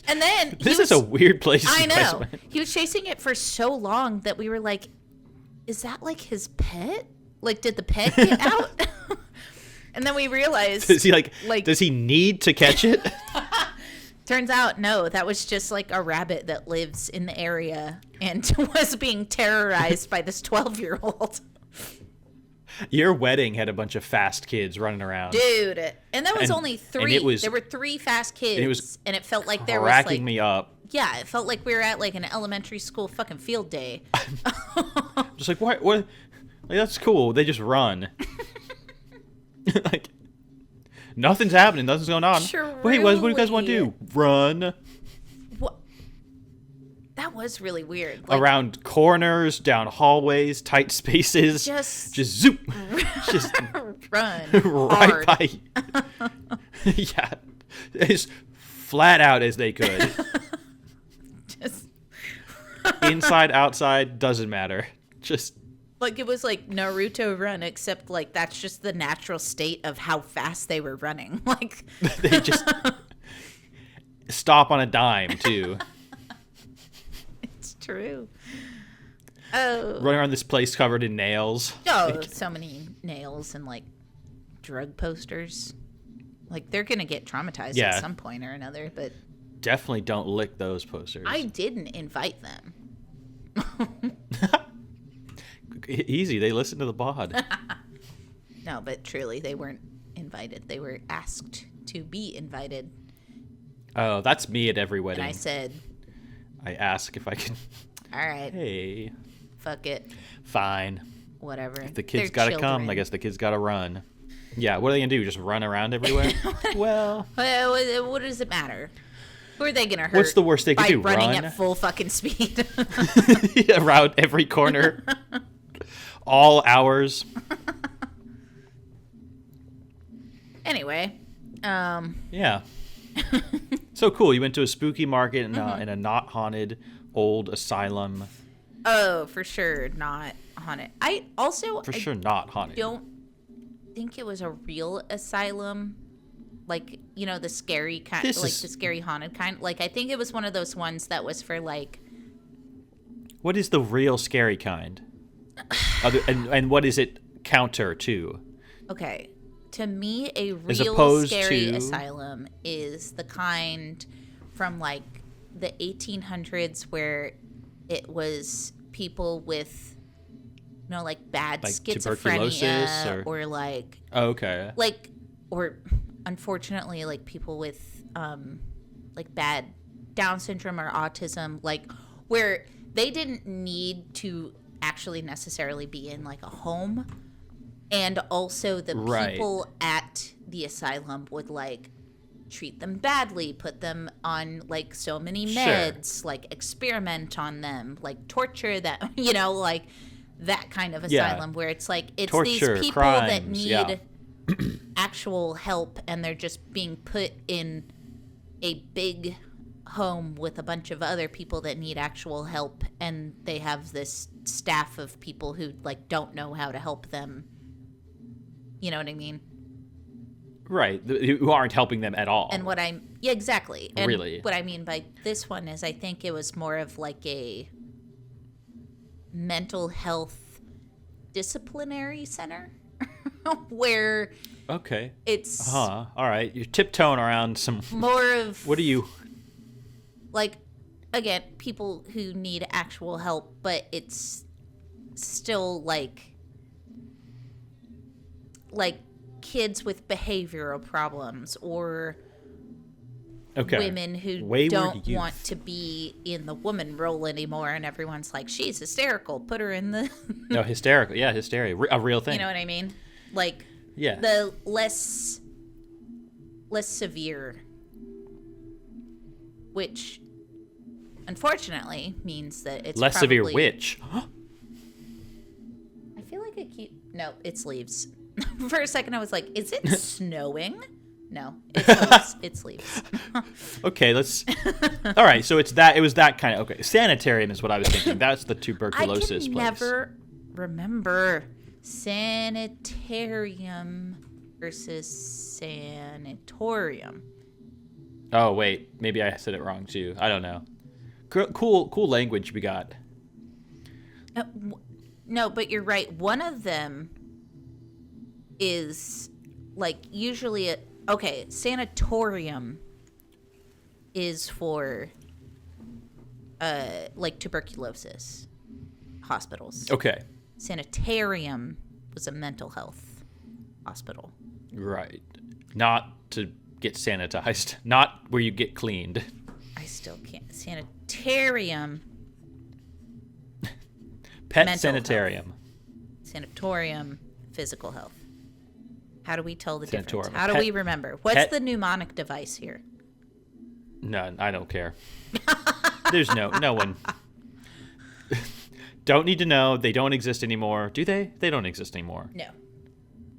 And then this is a weird place. I know. He was chasing it for so long that we were like, is that like his pet? Like, did the pet get out? And then we realized, does he like does he need to catch it? Turns out, no, that was just like a rabbit that lives in the area and was being terrorized by this 12-year-old. Your wedding had a bunch of fast kids running around. Dude. And that was only 3. There were 3 fast kids. And it felt like there was like... cracking me up. Yeah, it felt like we were at like an elementary school fucking field day. Just like, what? Like, that's cool. They just run. Like, nothing's happening. Nothing's going on. Truly. Wait, what do you guys want to do? Run. What? That was really weird. Like, around corners, down hallways, tight spaces. Just zoop. Just run. Right by. Yeah. As flat out as they could. Just. Inside, outside, doesn't matter. Just. Like, it was like Naruto run, except like that's just the natural state of how fast they were running. Like. They just stop on a dime, too. It's true. Oh. Running around this place covered in nails. Oh, like, so many nails and like drug posters. Like, they're going to get traumatized at some point or another, but. Definitely don't lick those posters. I didn't invite them. Easy, they listen to the pod. No, but truly, they weren't invited. They were asked to be invited. Oh, that's me at every wedding. And I said... I ask if I can... All right. Hey. Fuck it. Fine. Whatever. If the kids gotta come, I guess the kids gotta run. Yeah, what are they gonna do? Just run around everywhere? Well... What does it matter? Who are they gonna hurt? What's the worst they could do? By running at full fucking speed. Around every corner. All hours. Anyway, Yeah. So cool. You went to a spooky market in a not haunted old asylum. oh, for sure, not haunted. I also For sure not haunted. don't think it was a real asylum, like, you know, the scary kind, the scary haunted kind. Like, I think it was one of those ones that was for like. What is the real scary kind? And what is it counter to? Okay. To me, a real scary asylum is the kind from like the 1800s where it was people with, you know, like bad like schizophrenia or like. Oh, okay. Like, or unfortunately, like people with like bad Down syndrome or autism, like where they didn't need to actually necessarily be in like a home. And also the people at the asylum would like treat them badly, put them on like so many meds, like experiment on them, like torture them, you know, like that kind of asylum where it's like it's torture, these people crimes, that need actual help and they're just being put in a big home with a bunch of other people that need actual help, and they have this staff of people who like don't know how to help them. You know what I mean? Right. Who aren't helping them at all. And what yeah, exactly. And really. What I mean by this one is I think it was more of like a mental health disciplinary center where it's all right. You're tiptoeing around some more of what are you like, again, people who need actual help, but it's still like kids with behavioral problems or women who don't want to be in the woman role anymore, and everyone's like, she's hysterical, put her in the no, hysterical, hysteria, a real thing, you know what I mean, like the less severe, which unfortunately means that it's less probably, severe which I feel like no, it's leaves. For a second, I was like, "Is it snowing?" No, it's leaves. Okay, let's. All right, so it's that. It was that kind of okay. Sanitarium is what I was thinking. That's the tuberculosis place. I can never remember sanitarium versus sanatorium. Oh wait, maybe I said it wrong too. I don't know. Cool language we got. No, but you're right. One of them is like usually sanatorium is for like tuberculosis hospitals. Okay. Sanitarium was a mental health hospital. Right. Not to get sanitized. Not where you get cleaned. I still can't. Sanitarium. Pet sanitarium. Health. Sanatorium, physical health. How do we tell the difference? Sanatorium. How do we remember? What's the mnemonic device here? No, I don't care. There's no one. Don't need to know. They don't exist anymore. Do they? They don't exist anymore. No.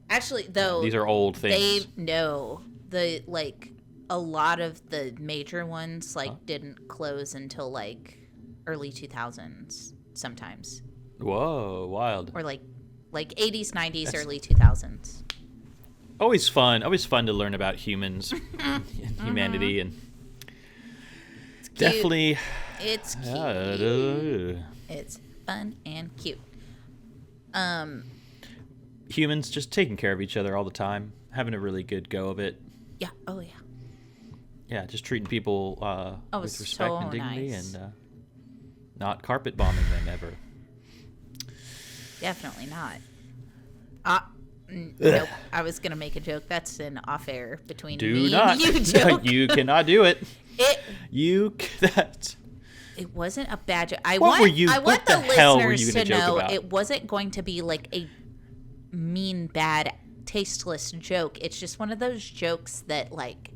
Actually, though. These are old things. The like a lot of the major ones didn't close until like early 2000s sometimes. Whoa, wild. Or like 80s, 90s, early 2000s. Always fun to learn about humans and humanity, and it's cute. definitely it's cute. It's fun and cute. Humans just taking care of each other all the time, having a really good go of it. Yeah. Oh yeah. Yeah, just treating people with respect and dignity, nice. And not carpet bombing them ever. Definitely not. Nope. I was gonna make a joke. That's an off-air between me and you joke. You cannot do it. That. It wasn't a bad joke. I what want the listeners to know about? It wasn't going to be like a mean, bad, tasteless joke. It's just one of those jokes that like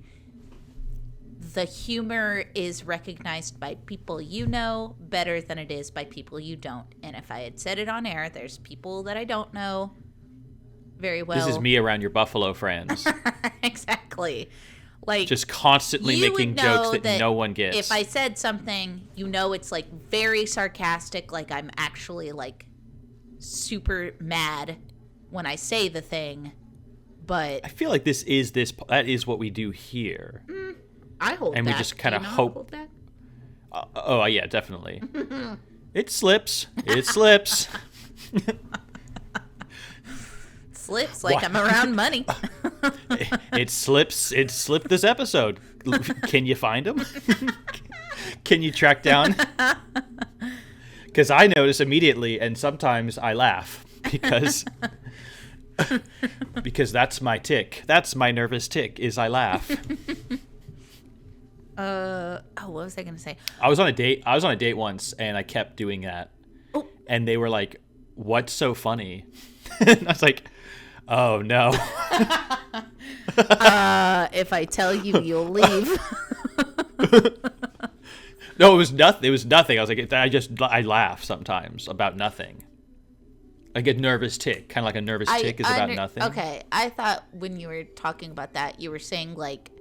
the humor is recognized by people you know better than it is by people you don't. And if I had said it on air, there's people that I don't know very well. This is me around your Buffalo friends. Exactly. Like, just constantly making jokes that no one gets. If I said something, it's like very sarcastic, like I'm actually like super mad when I say the thing, but I feel like that is what we do here. I hold and that. we just kind of hope. Hold that? Oh yeah, definitely. It slips. It slips. Slips like I'm around money. It slips. It slipped this episode. Can you find them? Can you track down? Because I notice immediately, and sometimes I laugh because that's my tick. That's my nervous tick. Is I laugh. What was I gonna say? I was on a date once, and I kept doing that. Oh. And they were like, "What's so funny?" And I was like, "Oh no." If I tell you, you'll leave. No, it was nothing. It was nothing. I was like, I laugh sometimes about nothing. I get nervous tick, kind of like a nervous tick is about nothing. Okay, I thought when you were talking about that, you were saying like.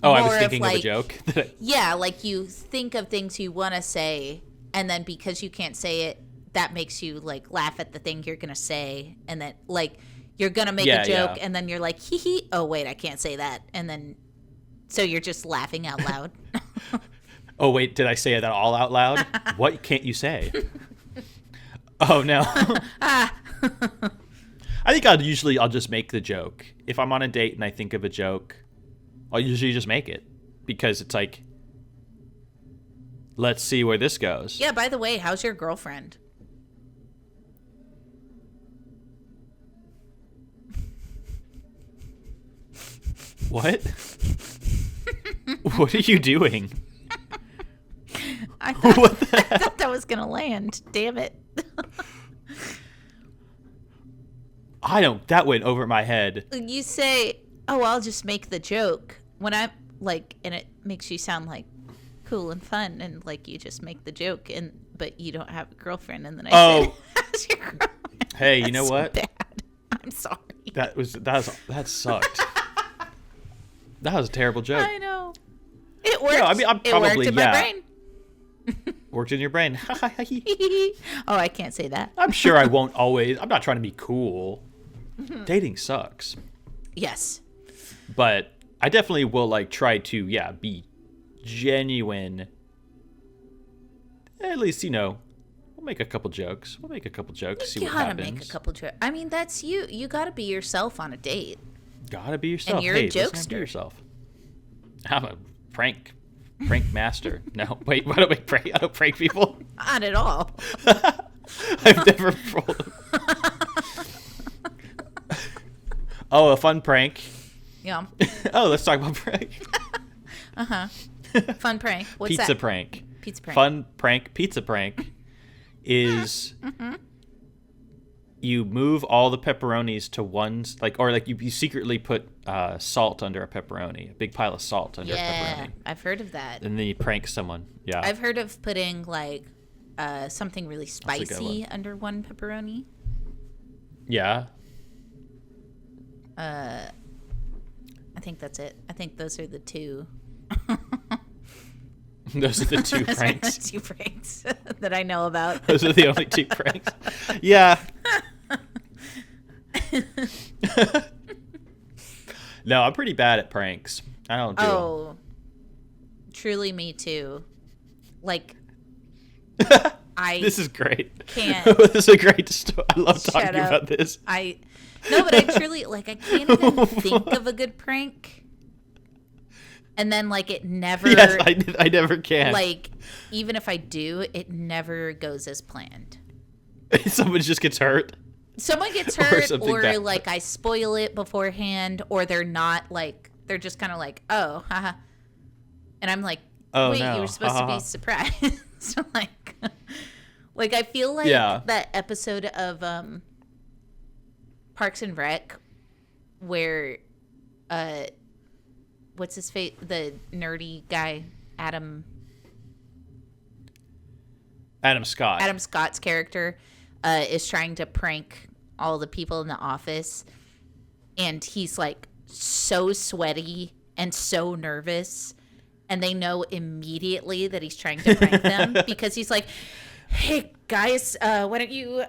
Oh, I was thinking of a joke. Yeah, like you think of things you want to say, and then because you can't say it, that makes you like laugh at the thing you're gonna say, and then like you're gonna make a joke, and then you're like, hee hee. Oh wait, I can't say that, and then so you're just laughing out loud. Oh wait, did I say that all out loud? What can't you say? Oh no. I think I'll just make the joke if I'm on a date and I think of a joke. I'll usually just make it because it's like, let's see where this goes. Yeah, by the way, how's your girlfriend? What? What are you doing? I thought that was going to land. Damn it. That went over my head. You say, oh, I'll just make the joke. When I'm like, and it makes you sound like cool and fun, and like you just make the joke, but you don't have a girlfriend, and then I said, how's your girlfriend? Hey, you know what? Bad. I'm sorry. That sucked. That was a terrible joke. I know. It worked. No, I mean, I'm probably, it worked in my brain. Worked in your brain. Oh, I can't say that. I'm sure I won't always. I'm not trying to be cool. Dating sucks. Yes. But I definitely will like try to, be genuine. At least, we'll make a couple jokes. See what happens. You gotta make a couple jokes. I mean, that's you. You gotta be yourself on a date. Gotta be yourself. And you're a jokester. Be yourself. I'm a prank master. No, wait. I don't prank people. Not at all. I've never rolled. Oh, a fun prank. Yeah. Oh, let's talk about prank. Fun prank. What's pizza that? Prank. Pizza prank. Fun prank. Pizza prank is you move all the pepperonis to one, you secretly put salt under a pepperoni, a big pile of salt under a pepperoni. I've heard of that. And then you prank someone. Yeah. I've heard of putting like something really spicy under one pepperoni. Yeah. I think that's it. I think those are the two. Those are the two pranks. Two pranks that I know about. Those are the only two pranks. Yeah. No, I'm pretty bad at pranks. I don't do them. Truly me too. Like, This is great. Can't. This is a great story. I love talking about this. No, but I truly, I can't even think of a good prank. And then, it never... Yes, I never can. Even if I do, it never goes as planned. Someone just gets hurt? Someone gets hurt, or I spoil it beforehand, or they're not, they're just kind of oh, haha. And I'm like, oh, wait, no. You were supposed to be surprised. So, I feel like that episode of Parks and Rec where what's his face, the nerdy guy, Adam Scott. Adam Scott's character is trying to prank all the people in the office, and he's like so sweaty and so nervous, and they know immediately that he's trying to prank them because he's like, hey guys, why don't you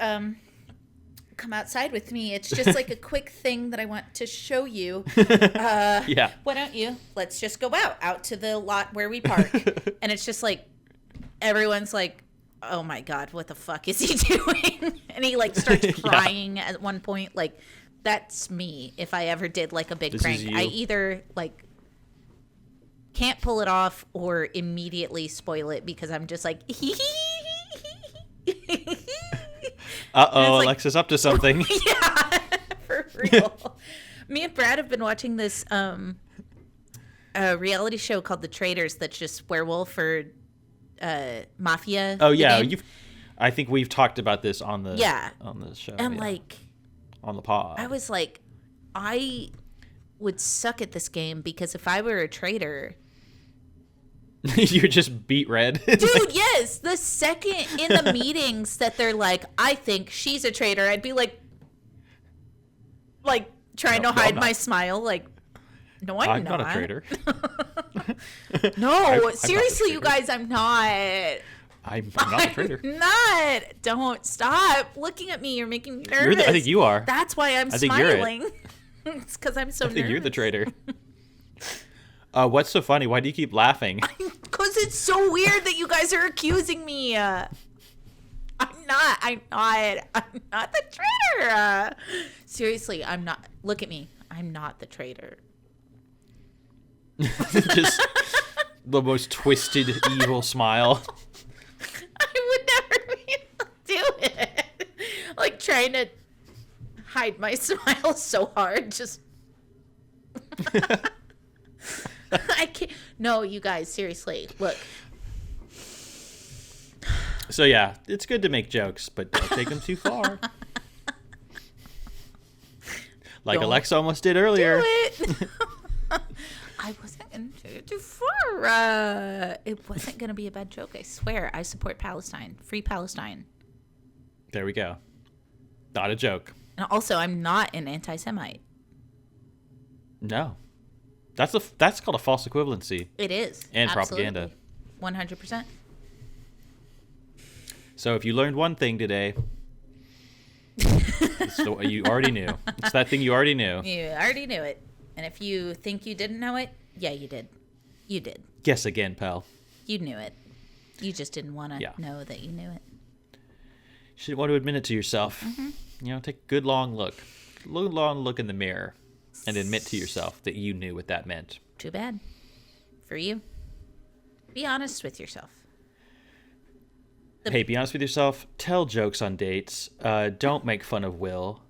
come outside with me? It's just like a quick thing that I want to show you. Yeah. Why don't you? Let's just go out to the lot where we park. And it's just like, everyone's like, oh my God, what the fuck is he doing? And he like starts crying at one point. Like, that's me. If I ever did like a big prank, I either like can't pull it off or immediately spoil it because I'm just like, uh-oh, like, Alexa's up to something. Yeah, for real. Me and Brad have been watching this a reality show called The Traitors that's just werewolf or mafia. Oh yeah, I think we've talked about this on the show. And like on the pod. I was like, I would suck at this game because if I were a traitor, you're just beat red. Dude, yes. The second in the meetings that they're like, I think she's a traitor, I'd be like trying to hide my smile. Like, no, I'm not a traitor. No, seriously, you guys, I'm not. I'm not a traitor. Not. Don't stop looking at me. You're making me nervous. I think you are. That's why I'm smiling. It's because I'm so nervous. I think you're the traitor. What's so funny? Why do you keep laughing? Because it's so weird that you guys are accusing me. I'm not the traitor. Seriously, I'm not. Look at me. I'm not the traitor. Just the most twisted, evil smile. I would never be able to do it. Like trying to hide my smile so hard. Just. I can't. No, you guys, seriously, look. So yeah, it's good to make jokes, but don't take them too far. Like don't Alexa almost did earlier. Do it. I wasn't going to take it too far. It wasn't going to be a bad joke, I swear. I support Palestine. Free Palestine. There we go. Not a joke. And also, I'm not an anti-Semite. No. That's called a false equivalency. It is. And absolutely. Propaganda. 100%. So if you learned one thing today, you already knew. It's that thing you already knew. You already knew it. And if you think you didn't know it, yeah, you did. You did. Guess again, pal. You knew it. You just didn't want to know that you knew it. You should want to admit it to yourself. Mm-hmm. You know, take a good long look. Long look in the mirror. And admit to yourself that you knew what that meant. Too bad. For you. Be honest with yourself. Hey, be honest with yourself. Tell jokes on dates. Don't make fun of Will.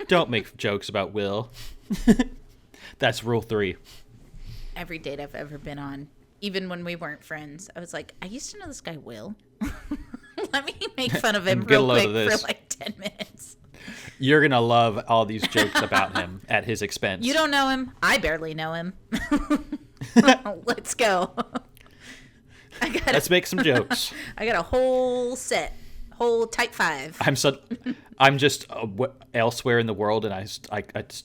Don't make jokes about Will. That's rule 3. Every date I've ever been on, even when we weren't friends, I was like, I used to know this guy Will. Let me make fun of him real quick for like 10 minutes. You're going to love all these jokes about him at his expense. You don't know him. I barely know him. Let's go. Let's make some jokes. I got a whole set. Whole type 5. I'm just elsewhere in the world, and I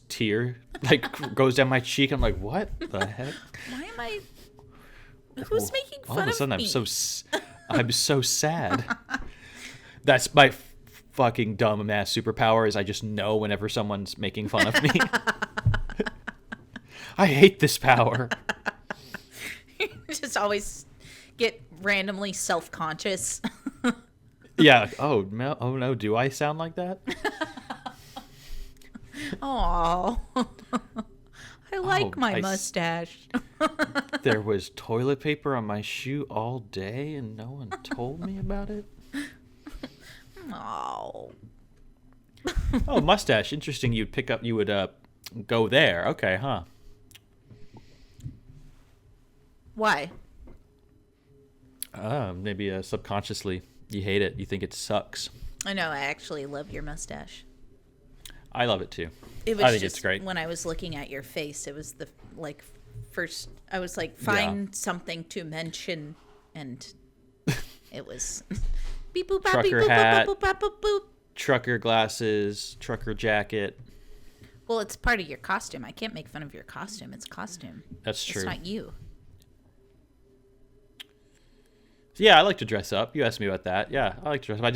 tear like goes down my cheek. I'm like, what the heck? Why am I? Who's making fun of me? All of a sudden, I'm so sad. That's my fucking dumb ass superpower. Is I just know whenever someone's making fun of me. I hate this power. Just always get randomly self-conscious. Yeah. Oh no. Do I sound like that? Oh, I like my mustache. There was toilet paper on my shoe all day, and no one told me about it. Oh. Oh, mustache. Interesting. You would go there. Okay, huh? Why? Maybe subconsciously you hate it. You think it sucks. I know. I actually love your mustache. I love it too. I think just, it's great. When I was looking at your face, it was the first. I was like, find something to mention, and it was beep boop bop beep boop boop boop boop boop. trucker glasses, trucker jacket. Well, it's part of your costume. I can't make fun of your costume. It's costume. That's true. It's not you. Yeah, I like to dress up. You asked me about that. Yeah, I like to dress up. I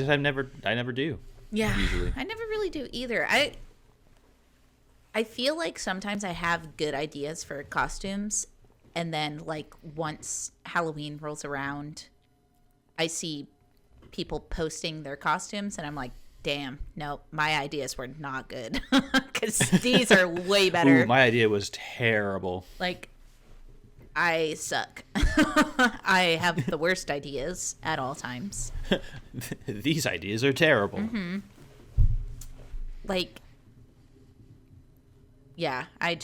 never do. Yeah, usually. I never really do either. I feel like sometimes I have good ideas for costumes, and then like once Halloween rolls around, I see people posting their costumes, and I'm like, damn, no, my ideas were not good because these are way better. Ooh, my idea was terrible. Like, I suck. I have the worst ideas at all times. These ideas are terrible. Mm-hmm. Like, yeah, I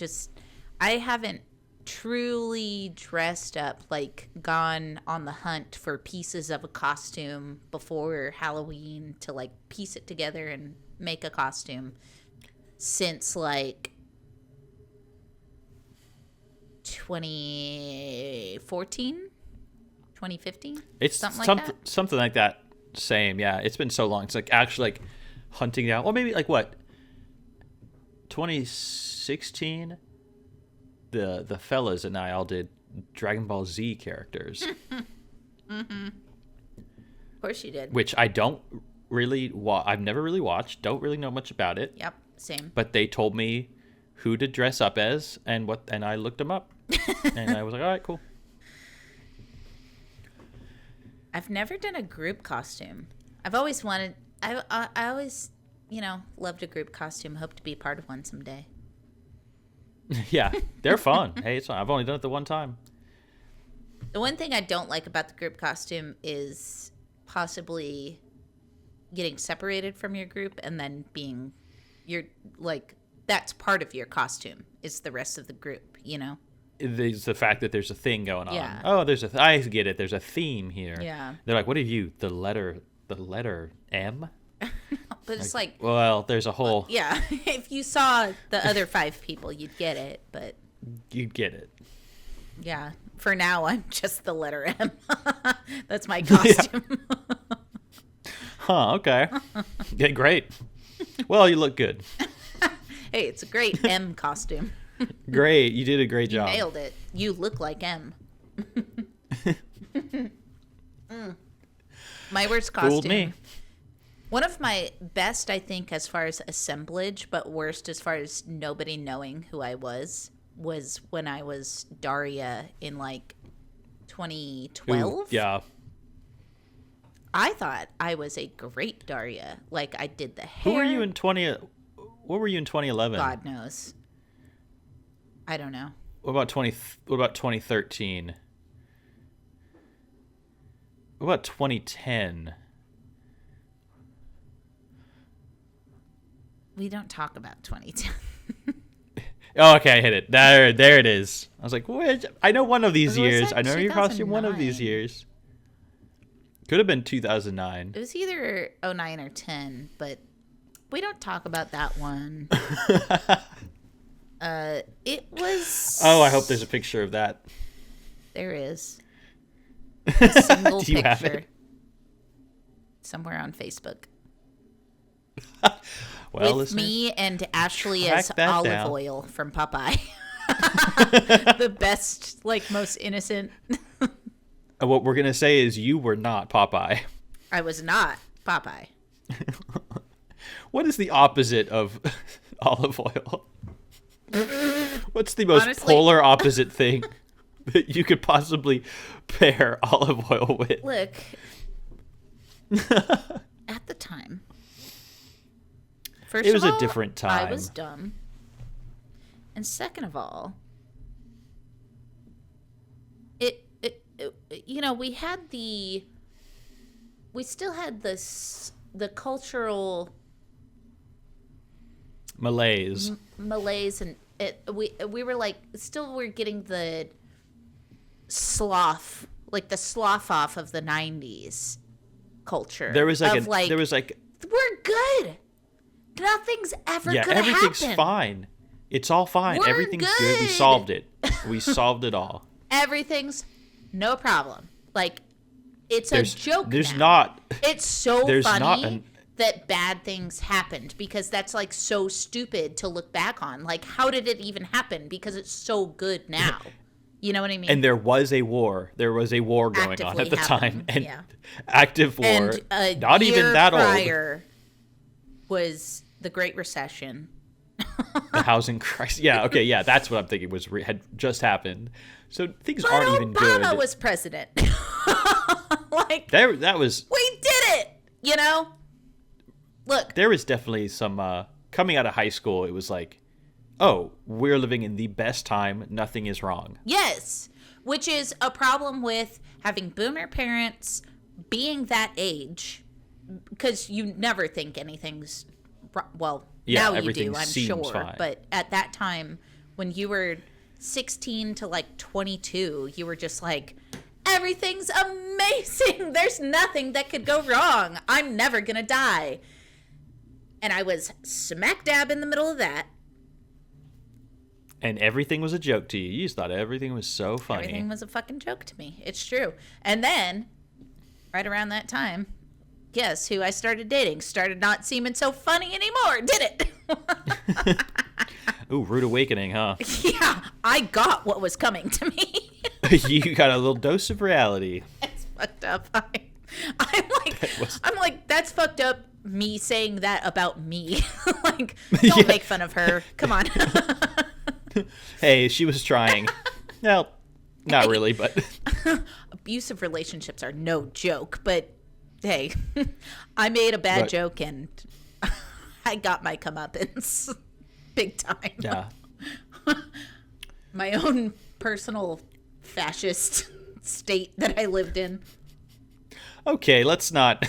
haven't truly dressed up, like gone on the hunt for pieces of a costume before Halloween to like piece it together and make a costume since like 2014, 2015. It's something like that. Same, yeah. It's been so long. It's like actually like hunting down, or maybe like what, 2016. The fellas and I all did Dragon Ball Z characters. Mm-hmm. Of course you did. Which I don't really I've never really watched. Don't really know much about it. Yep, same. But they told me who to dress up as and I looked them up. And I was like, all right, cool. I've never done a group costume. I've always wanted. I always, loved a group costume. Hope to be part of one someday. Yeah, they're fun. Hey, it's fun. I've only done it the one time. The one thing I don't like about the group costume is possibly getting separated from your group and then that's part of your costume is the rest of the group, It's the fact that there's a thing going on. Yeah. Oh, I get it. There's a theme here. Yeah. They're like, what are you? The letter M? But it's like, well, there's a whole. Yeah. If you saw the other 5 people, you'd get it. But you'd get it. Yeah. For now, I'm just the letter M. That's my costume. Yeah. Huh. Okay. Yeah, great. Well, you look good. Hey, it's a great M costume. Great. You did a great job. You nailed it. You look like M. My worst costume. Fooled me. One of my best, I think, as far as assemblage, but worst as far as nobody knowing who I was when I was Daria in like 2012. Ooh, yeah. I thought I was a great Daria. Like I did the hair. What were you in 2011? God knows. I don't know. What about 2013? What about 2010? We don't talk about 2010. Oh, okay, I hit it. There it is. I was like, what? I know one of these years. I know your costume one of these years. Could have been 2009. It was either 09 or 10, but we don't talk about that one. It was. Oh, I hope there's a picture of that. There is. A single Do you picture. have it? Somewhere on Facebook. Well, with me and Ashley track as that olive down. oil from Popeye. The best, like most innocent. What we're gonna say is you were not Popeye. I was not Popeye. What is the opposite of olive oil? What's the most Honestly, polar opposite thing that you could possibly pair olive oil with? Look, at the time, first It was of a all, different time. I was dumb, and second of all, we still had the cultural Malaise. malaise, and we were like we're getting the sloth off of the 90s culture. There was we're good. Nothing's ever gonna everything's happen. fine. It's all fine. We're Everything's good. We good. solved it. We solved it all. Everything's no problem. Like it's a joke. There's now. not. It's so There's funny not that bad things happened, because that's like so stupid to look back on. Like, how did it even happen? Because it's so good now. You know what I mean? And there was a war. There was a war going Actively on at the happening, time. And yeah. active war. And not even that prior was the Great Recession. The housing crisis. Yeah, okay, yeah, that's what I'm thinking had just happened. So things aren't even good. Obama was president. Like, that was... We did it! You know? Look. There was definitely some... coming out of high school, it was like, oh, we're living in the best time. Nothing is wrong. Yes. Which is a problem with having boomer parents being that age. Because you never think anything's... Well, yeah, now you do, I'm sure. Fine. But at that time, when you were 16 to like 22, you were just like, everything's amazing. There's nothing that could go wrong. I'm never going to die. And I was smack dab in the middle of that. And everything was a joke to you. You just thought everything was so funny. Everything was a fucking joke to me. It's true. And then, right around that time, guess who I started dating? Started not seeming so funny anymore, did it? Ooh, rude awakening, huh? Yeah, I got what was coming to me. You got a little dose of reality. It's fucked up. I'm like, that's fucked up. Me saying that about me. Like, don't make fun of her. Come on. Hey, she was trying. Well, not really, but abusive relationships are no joke. But hey, I made a bad joke and I got my comeuppance big time. Yeah. My own personal fascist state that I lived in. Okay, let's not.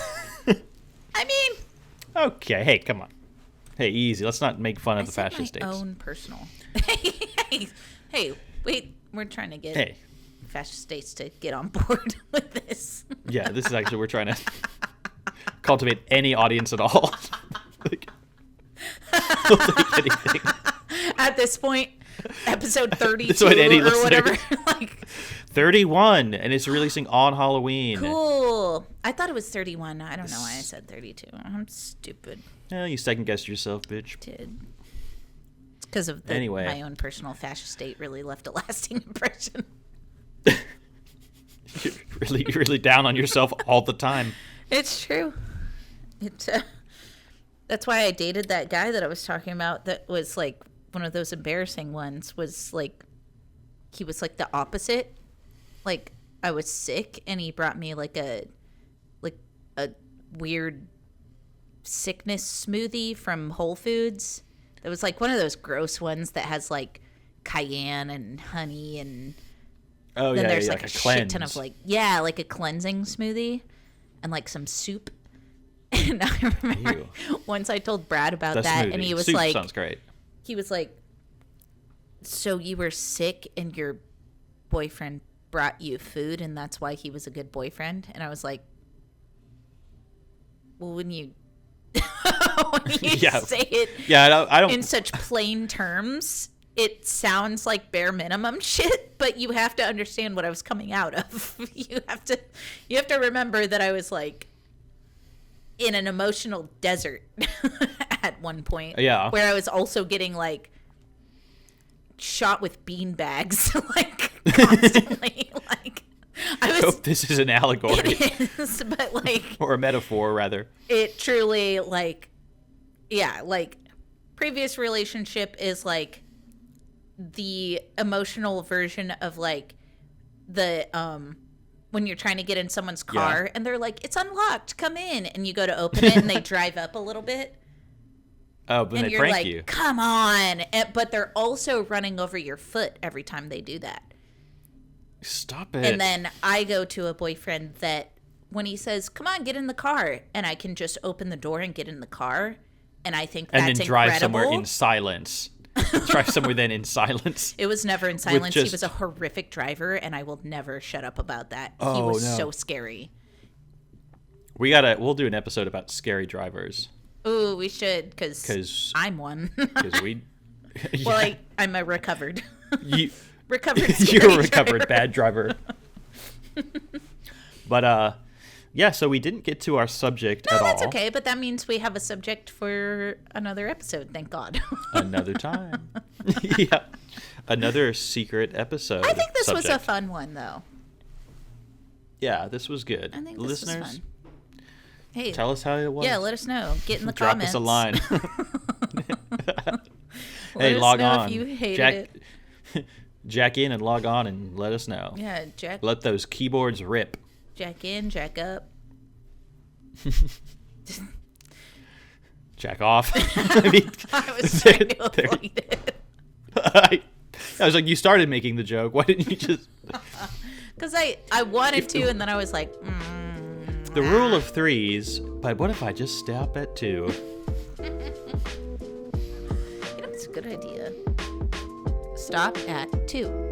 I mean. Okay, hey, come on. Hey, easy. Let's not make fun of the fascist states. My own personal. Hey, wait. We're trying to get fascist states to get on board with this. Yeah, this is actually, we're trying to cultivate any audience at all. We'll take anything. At this point, episode 32 That's what Eddie or whatever. Like 31, and it's releasing on Halloween. Cool. I thought it was 31. I don't know why I said 32. I'm stupid. Yeah, you second-guessed yourself, bitch. Did. It's because of my own personal fascist state really left a lasting impression. You're really down on yourself all the time. It's true. That's why I dated that guy that I was talking about that was like one of those embarrassing ones. Was like, he was like the opposite. Like, I was sick and he brought me like a weird sickness smoothie from Whole Foods. It was like one of those gross ones that has like cayenne and honey and then there's like a shit ton of like a cleansing smoothie and like some soup. And I remember once I told Brad about that smoothie. And he was soup like, sounds great. He was like, so you were sick and your boyfriend brought you food and that's why he was a good boyfriend? And I was like, well, when you say it I don't in such plain terms, it sounds like bare minimum shit, but you have to understand what I was coming out of. You have to remember that I was like in an emotional desert at one point. Yeah. Where I was also getting like shot with bean bags like constantly. Like I hope this is an allegory. It is, but like or a metaphor rather. It truly like previous relationship is like the emotional version of like the when you're trying to get in someone's car and they're like, it's unlocked, come in, and you go to open it and they drive up a little bit. Oh, but and they prank like, you. Come on. But they're also running over your foot every time they do that. Stop it. And then I go to a boyfriend that when he says, come on, get in the car, and I can just open the door and get in the car, and I think that's incredible. And then drive somewhere in silence. Drive somewhere then in silence. It was never in silence. He was a horrific driver, and I will never shut up about that. He was so scary. We'll do an episode about scary drivers. Ooh, we should, because I'm one. Because well, I'm a recovered. You're a recovered bad driver. But Yeah, so we didn't get to our subject at all. No, that's okay, but that means we have a subject for another episode, thank God. Another time. Yeah. Another secret episode. I think this subject. was a fun one, though. Yeah, this was good. I think this Listeners, was fun. Hey, tell us how it was. Yeah, let us know. Get in the Drop comments. us a line. Hey, log on. If you hated it. Jack in and log on and let us know. Yeah, Jack. Let those keyboards rip. Jack in, Jack up. Jack off. I mean, I was trying to avoid it. I was like, you started making the joke. Why didn't you just... Because I wanted to, and then I was like... The rule of threes, but what if I just stop at 2? You know, it's a good idea. Stop at 2.